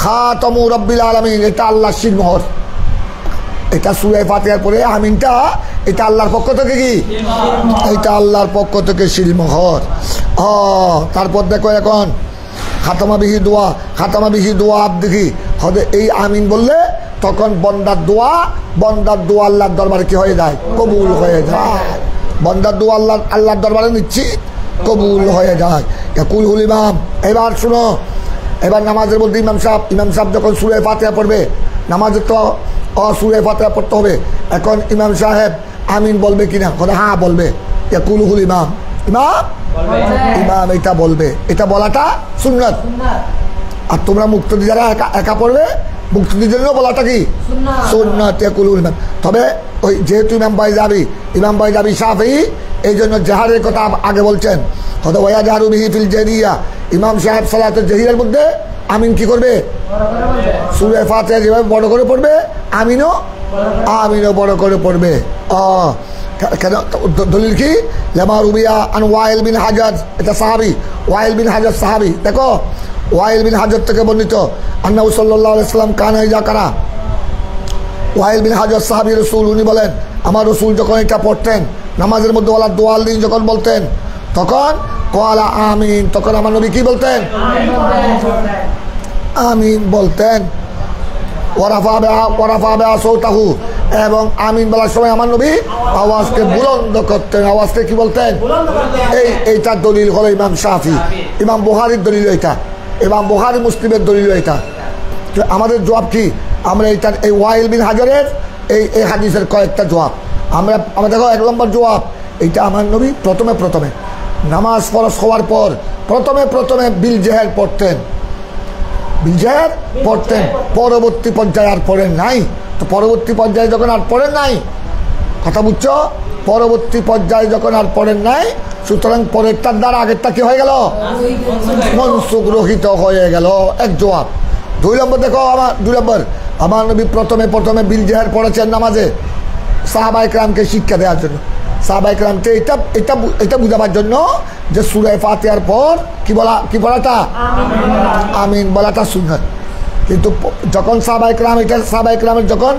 খাতামু রাব্বিল আলামিন, এটা আল্লাহর শিল মোহর। এটা সূরা ফাতিহার পরে আমিনটা এটা আল্লাহর পক্ষ থেকে কি? এটা আল্লাহর পক্ষ থেকে শিল মোহর। তারপর দেখো এখন খাতামা বিহি দোয়া আবদিহি হবে। এই আমিন বললে তখন বন্দার দোয়া আল্লাহর দরবারে কি হয়ে যায়? কবুল হয়ে যায়। বন্দার দোয়া আল্লাহর দরবারে নিশ্চিত কবুল হয়ে যায়। ইয়াকুলুল ইমাম। এবার শুনো, এবার নামাজের মধ্যে ইমাম সাহেব যখন সূরা ফাতিহা পড়বে, নামাজের তো সূরা ফাতিহা পড়তে হবে। এখন ইমাম সাহেব আমিন বলবে কিনা? হ্যাঁ বলবে। ইয়াকুলুল ইমাম এটা বলবে। এটা বলাটা সুন্নাত। আর তোমরা মুক্তদি যারা একা পড়বে, মুক্তদির জন্য বলাটা কি? সুন্নাত। ইয়াকুলুল ইমাম। তবে ওই যেহেতু ইমাম বাইজাবি শাফিঈ, এই জন্য জাহারের কথা আগে বলছেন। হয়তো ওয়া জাহারু বিহি ফিল জাহরিয়া, ইমাম সাহেব সালাতুল জাহরিয়ার মধ্যে আমিন কি করবে? সূরা ফাতিহা যেভাবে বড় করে পড়বে, আমিনও বড় করে পড়বে। কেন? দলিল কি? লামা রুবিয়া আন ওয়াইল বিন হাজার, এটা সাহাবী। ওয়াইল বিন হাজার সাহাবী। দেখো ওয়াইল বিন হাজার থেকে বর্ণিত আন্নাহু সাল্লাল্লাহু আলাইহি ওয়াসাল্লাম কানা ইযা কারা। ওয়াইল বিন হাজার সাহাবী রাসূল, উনি বলেন আমার রাসূল যখন এটা পড়তেন নামাজের মধ্যে ওয়ালা দোয়াল দিন যখন বলতেন, তখন ক্বালা আমিন, তখন আমার নবী কি বলতেন? আমিন বলতেন। ওয়ারাফা বিহা সাওতাহু, এবং আমিন বলার সময় আমার নবী আওয়াজকে বুলন্দ করতেন। আওয়াজকে কি বলতেন? এইটার দলিল হলো ইমাম শাফি, ইমাম বুখারীর দলিল এটা, ইমাম বুখারী মুসলিমের দলিল এটা। আমাদের জবাব কি? আমরা এইটার এই ওয়াইল বিন হাজারের এই হাদিসের কয়েকটা জবাব আমরা দেখো। 1 নম্বর জবাব, এইটা আমার নবী প্রথমে নামাজ ফরজ হওয়ার পর প্রথমে বিল জেহের পড়তেন। বিলজাহের পড়তেন, পরবর্তী পর্যায়ে আর পড়েন নাই। তো পরবর্তী পর্যায়ে যখন আর পড়েন নাই, কথা বুঝছো, পরবর্তী পর্যায়ে যখন আর পড়েন নাই, সুতরাং পরেরটার দ্বারা আগেরটা কি হয়ে গেল? মনসুখ রহিত হয়ে গেল। এক জবাব। 2 নম্বর দেখো, আমার 2 নম্বর, আমার নবী প্রথমে বিলজাহের পড়েছেন নামাজে সাহাবায়ে কেরামকে শিক্ষা দেওয়ার জন্য, সাহাবায়ে কেরামকে এটা বুঝাবার জন্য যে সূরা ফাতিহার পর কি বলাটা? আমিন বলাটা সুন্নাত। কিন্তু যখন সাহাবায়ে কেরামের যখন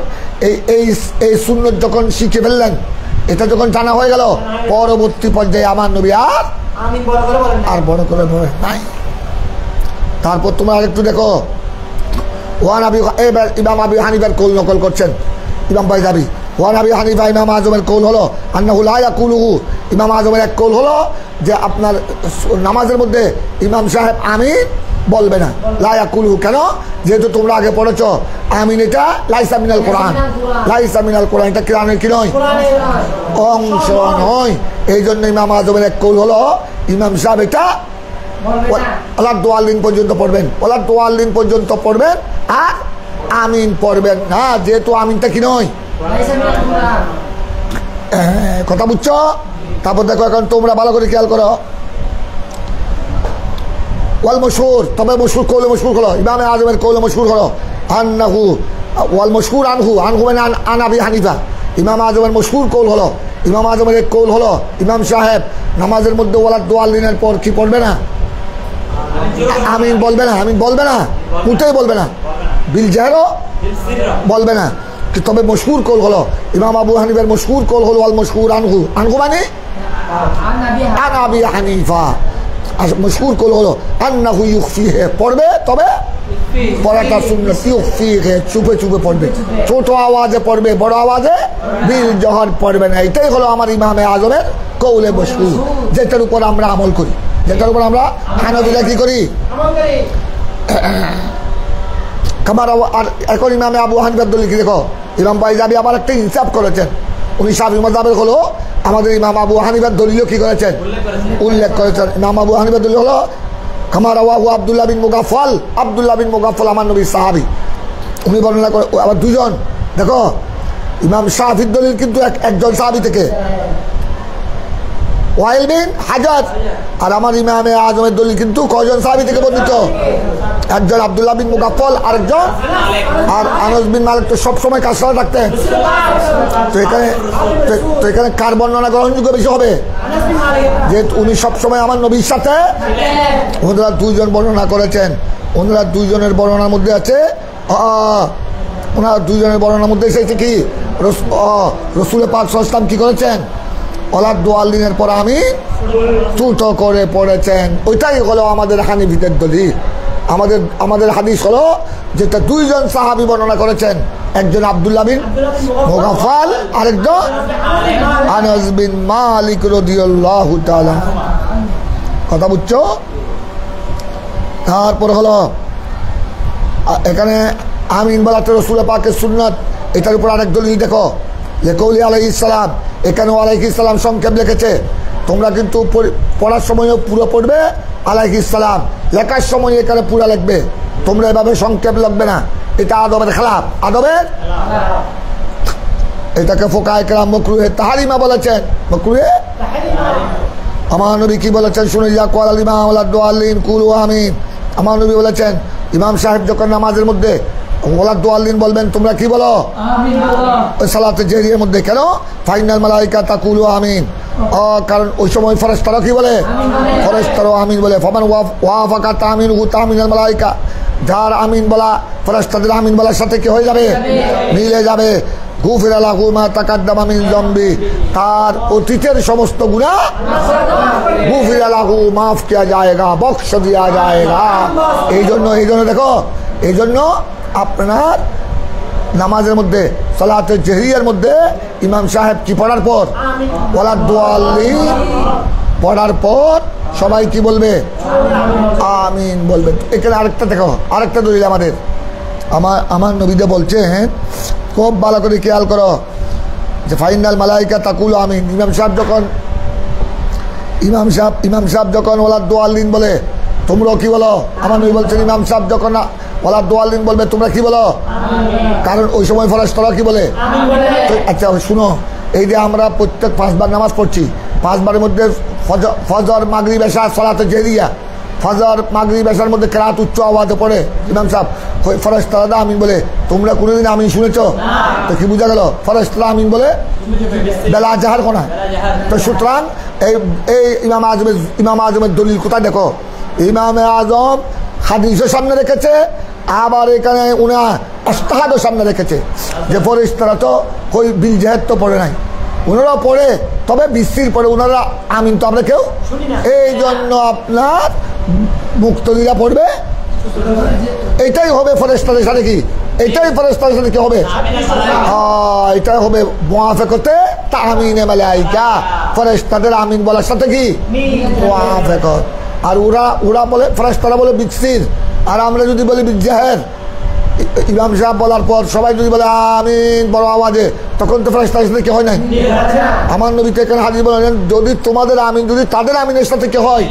এই সুন্নত যখন শিখে ফেললেন, এটা যখন জানা হয়ে গেল, পরবর্তী পর্যায়ে আমার নবী আর বড় করে বলেন নাই। তারপর তোমরা আরেকটু দেখো, ইমাম আবি হানিফার কৌল নকল করছেন ইমাম বাইজাবি। ওয়ান আবি হানিফা ইমাম আজমের কৌল হলো আন্নাহু লা ইয়াকুলুহু, ইমাম আজমের এক কৌল হলো যে আপনার নামাজের মধ্যে ইমাম সাহেব আমিন বলবে না। লা ইয়াকুলুহু কেন? যেহেতু তোমরা আগে পড়েছ আমিন এটা লাইসা মিনাল কোরআন, লাইসা মিনাল কোরআন, এটা কোরআনের কি নয়, অংশ নয়। এই জন্য ইমাম আজমের এক কৌল হলো ইমাম সাহেব এটা ওয়ালা দোয়ালিন পর্যন্ত পড়বেন, ওয়ালা দোয়ালিন পর্যন্ত পড়বেন, আর আমিন পড়বেন না, যেহেতু আমিনটা কি নয়, কথা বুঝছো? তারপর দেখো, এখন তোমরা ভালো করে খেয়াল করো, ওয়াল মশহুর, তবে মশহুর কৌল মশহুর হলো ইমাম আজমের কৌল মশহুর হলো আন্নাহু, ওয়াল মশহুর আনহু মানে আন আবি হানিফা, ইমাম আজমের মশহুর কৌল হলো, ইমাম আজমের এক কৌল হলো ইমাম সাহেব নামাজের মধ্যে ওয়ালা দোয়ালিনের পর কি পড়বে না, আমিন বলবে না, আমিন বলবে না, মোটেই বলবে না, বিলজাহেরও বলবে না। তবে মশহুর কৌল হলো ইমাম আবু হানিফার মশহুর কৌল হলো ওয়াল মশহুর আনহু, আনহু মানে আন আবি হানিফা, মশহুর কৌল হলো আন্নাহু ইউখফিহি, পড়বে তবে পড়াটা সুন্নাত, ইউখফিহি চুপে চুপে পড়বে, ছোট আওয়াজে পড়বে, বড় আওয়াজে বিল জহর পড়বে না। এটাই হলো আমার ইমামে আজমের কৌলে মশহুর, যেটার উপর আমরা আমল করি, যেটার উপর আমরা হানাফিরা কি করি। আর এখন ইমামে আবু হানিফার দলিল কি দেখো, ইমাম বাইজাবি আবার একটা ইনসাফ করেছেন, উনি শাফি মাযহাবের হলো আমাদের ইমাম আবু হানিফার দলিলও কি করেছেন, উল্লেখ করেছেন। ইমাম আবু হানিফার দলিল হলো কামা রাওয়াহু আব্দুল্লাহ বিন মুগাফফাল, আব্দুল্লাহ বিন মুগাফফাল আমার নবীর সাহাবী, উনি বর্ণনা করে। আবার দুজন দেখো, ইমাম শাফির দলিল কিন্তু একজন সাহাবী থেকে, ওয়াইল বিন হাজার, আর আমার ইমামে আজমের দলিল কিন্তু কয়জন সাহাবী থেকে বর্ণিত, একজন আব্দুল্লাহ বিন মুগাফফাল, আরেকজন আর আনাস বিন মালিক। তো সবসময় কার সাথে রাখতেন, তো এখানে কার বর্ণনা গ্রহণযোগ্য বেশি হবে, যেহেতু উনি সবসময় আমার নবীর সাথে, ওনারা 2 জন বর্ণনা করেছেন, ওনারা 2 জনের বর্ণনার মধ্যে আছে, ওনারা 2 জনের বর্ণনার মধ্যে এসেছে কি রসুল পাক সাল্লাল্লাহু আলাইহি ওয়াসাল্লাম কি করেছেন, ওয়ালা দোয়ালিনের পর আমি ছোট করে পড়েছেন। ওইটাই হলো আমাদের হানিফিদের দলিল। আমাদের হাদিস হলো যেটা 2 জন সাহাবী বর্ণনা করেছেন, একজন আব্দুল্লাহ বিন মুগাফফাল, আরেকজন আনাস বিন মালিক রাদিয়াল্লাহু তাআলা, কথা বুঝছো? তারপর হলো এখানে আমিন বলাতে রাসূল পাকের সুন্নাত, এটার উপর আরেক দলিল দেখো, যে কৌলি আলাইহিস সালাম, এখানেও আলাইহিস সালাম সংক্ষেপ লিখেছে, তোমরা কিন্তু পড়ার সময়ও পুরো পড়বে আলাইহিস সালাম, লেখার সময় এখানে পুরো লিখবে, তোমরা এভাবে সংক্ষেপ লিখবে না, এটা আদবের খেলাফ, আদবের, এটাকে ফুকাহায়ে কেরাম মাকরুহে তাহরিমা বলেছেন, মাকরুহে আমার নবী কি বলেছেন শুনে, ইয়া ক্বালাল ইমাম ওয়ালা দোয়ালিন কুলু আমিন, আমার নবী বলেছেন ইমাম সাহেব যখন নামাজের মধ্যে ওয়ালা দোয়ালিন বলবেন, তোমরা কি বলো, আমিন বলো, ওই সালাতে জাহরিয়ার মধ্যে। কেন? ফাইনাল মালাইকা তাকুলু আমিন, কারণ ওই সময় ফেরেশতারা কি বলে, ফেরেশতারাও আমিন বলে। ফামান ওয়াফাকা তামিনহু তামিনাল মালাইকা, যার আমিন বলা ফেরেশতাদের আমিন বলার সাথে কি হয়ে যাবে, মিলে যাবে। গুফিরা লাহু মা তাকাদ্দামা মিন যামবি, তার অতীতের সমস্ত গুনাহ গুফিরা লাহু মাফ কিয়া যায়গা, বখশ দিয়া যায়গা। এই জন্য দেখো, এই জন্য আপনার নামাজের মধ্যে সালাতে জাহরিয়ার মধ্যে ইমাম সাহেব কি পড়ার পর ওয়ালা দোয়ালিন পড়ার পর সবাই কি বলবে, আমিন বলবে। এখানে আরেকটা দেখো, আরেকটা দলিল আমাদের, আমার নবীদে বলছেন, খুব ভালো করে খেয়াল করো, যে ফাইনাল মালাইকা তাকুলু আমিন, ইমাম সাহেব যখন ওয়ালা দোয়ালিন বলে, তোমরাও কি বলো? আমার নবী বলছেন ইমাম সাহেব যখন ওয়ালা দোয়ালিন বলবে তোমরা কি বলো? কারণ ওই সময় ফেরেশতারা কি বলে? আচ্ছা শুনো, এই যে আমরা প্রত্যেক 5 বার নামাজ পড়ছি, 5 বারের মধ্যে ফজর মাগরিব এশা সালাতে জারিয়া, ফজর মাগরিব এশার মধ্যে কেরাত উচ্চ আওয়াজে পড়ে ইমাম সাহেব, ফেরেশতারা আমিন বলে। তোমরা কোনোদিন আমিন শুনেছো? তো কি বোঝা গেল? ফেরেশতারা আমিন বলে বেলা জাহার কোনা। তো সুতরাং এই ইমাম আজমের দলিল কোথায় দেখো? ইমামে আজম হাদিসের সামনে রেখেছে, আবার এখানে উনা ইজতিহাদের সামনে রেখেছে যে ফেরেশতারা তো কই বিল জাহেদ তো পড়ে নাই, ওনারা পড়ে, তবে বৃষ্টির পরে ওনারা আমিন তো আমরা কেউ এই জন্য আপনার মুক্তদিরা পড়বে। এটাই হবে ফেরেশতাদের সাথে কি? এটাই ফেরেশতাদের সাথে কি হবে? এটাই হবে মুআফাকাতে তামিনে মালাইকা, ফেরেশতাদের আমিন বলার সাথে কি মুআফাকাত। আর ওরা বলে ফেরেশতারা বলে বিকসির, আর আমরা যদি বলি বিজাহের, ইমাম সাহেব বলার পর সবাই যদি বলে আমিন বড় আওয়াজে, তখন তো ফেরেশতাদের সাথে কি হয় নাই? আমার নবী থেকে হাদিস বলেন যদি তোমাদের আমিন যদি তাদের আমিনের সাথে কি হয়,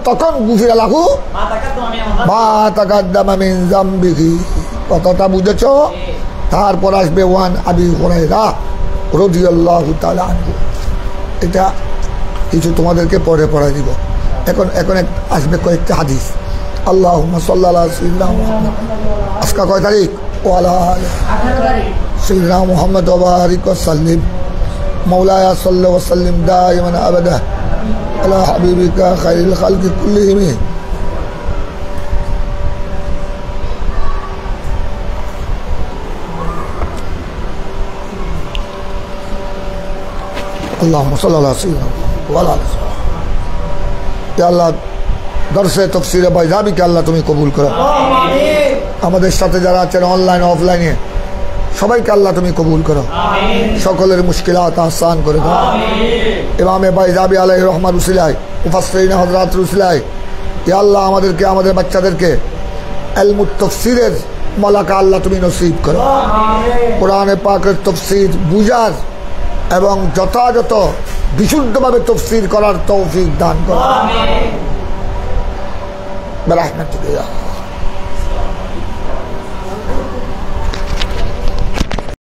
তখন গুফিরা লাহু মা তাকাদ্দামা মিন যামবিহি। কথাটা বুঝেছো? তারপর আসবে ওয়ান আবি হুরায়রা রাদিয়াল্লাহু তাআলা আনহু। এটা কিছু তোমাদেরকে পড়াই দিব। এখন আসবে কয়েকটা হাদিস। আল্লাহুম্মা সাল্লি আলা সাইয়্যিদিনা মুহাম্মদ। আজকে কয় তারিখ? ওয়ালা সাইয়্যিদিনা মুহাম্মদ ওয়া বারিক ওয়া সাল্লিম। মাওলায়া সাল্লি ওয়া সাল্লিম দাইমান আবাদা আলা হাবিবিকা খায়রুল খালকি কুল্লিহিম। আল্লাহুম্মা সাল্লি আলা সাইয়্যিদিনা ওয়া আলা আলিহি। ইয়া আল্লাহ, দরসে তাফসীরে বাইজাবিকে আল্লাহ তুমি কবুল করো। আমাদের সাথে যারা আছেন অনলাইন অফলাইনে সবাইকে আল্লাহ তুমি কবুল করো, সকলের মুশকিলাত আসান করে দাও। ইমামে বাইজাবি আলাইহির রহমাত উসিলায়, মুফাসসিরিন হযরত উসিলায় ইয়া আল্লাহ আমাদেরকে, আমাদের বাচ্চাদেরকে ইলমুত তাফসীরের মালাকা আল্লাহ তুমি নসিব করো। কোরআনে পাকের তাফসীর বুঝার এবং যথাযথ বিশুদ্ধভাবে তাফসীর করার তৌফিক দান করো। برحمتك يا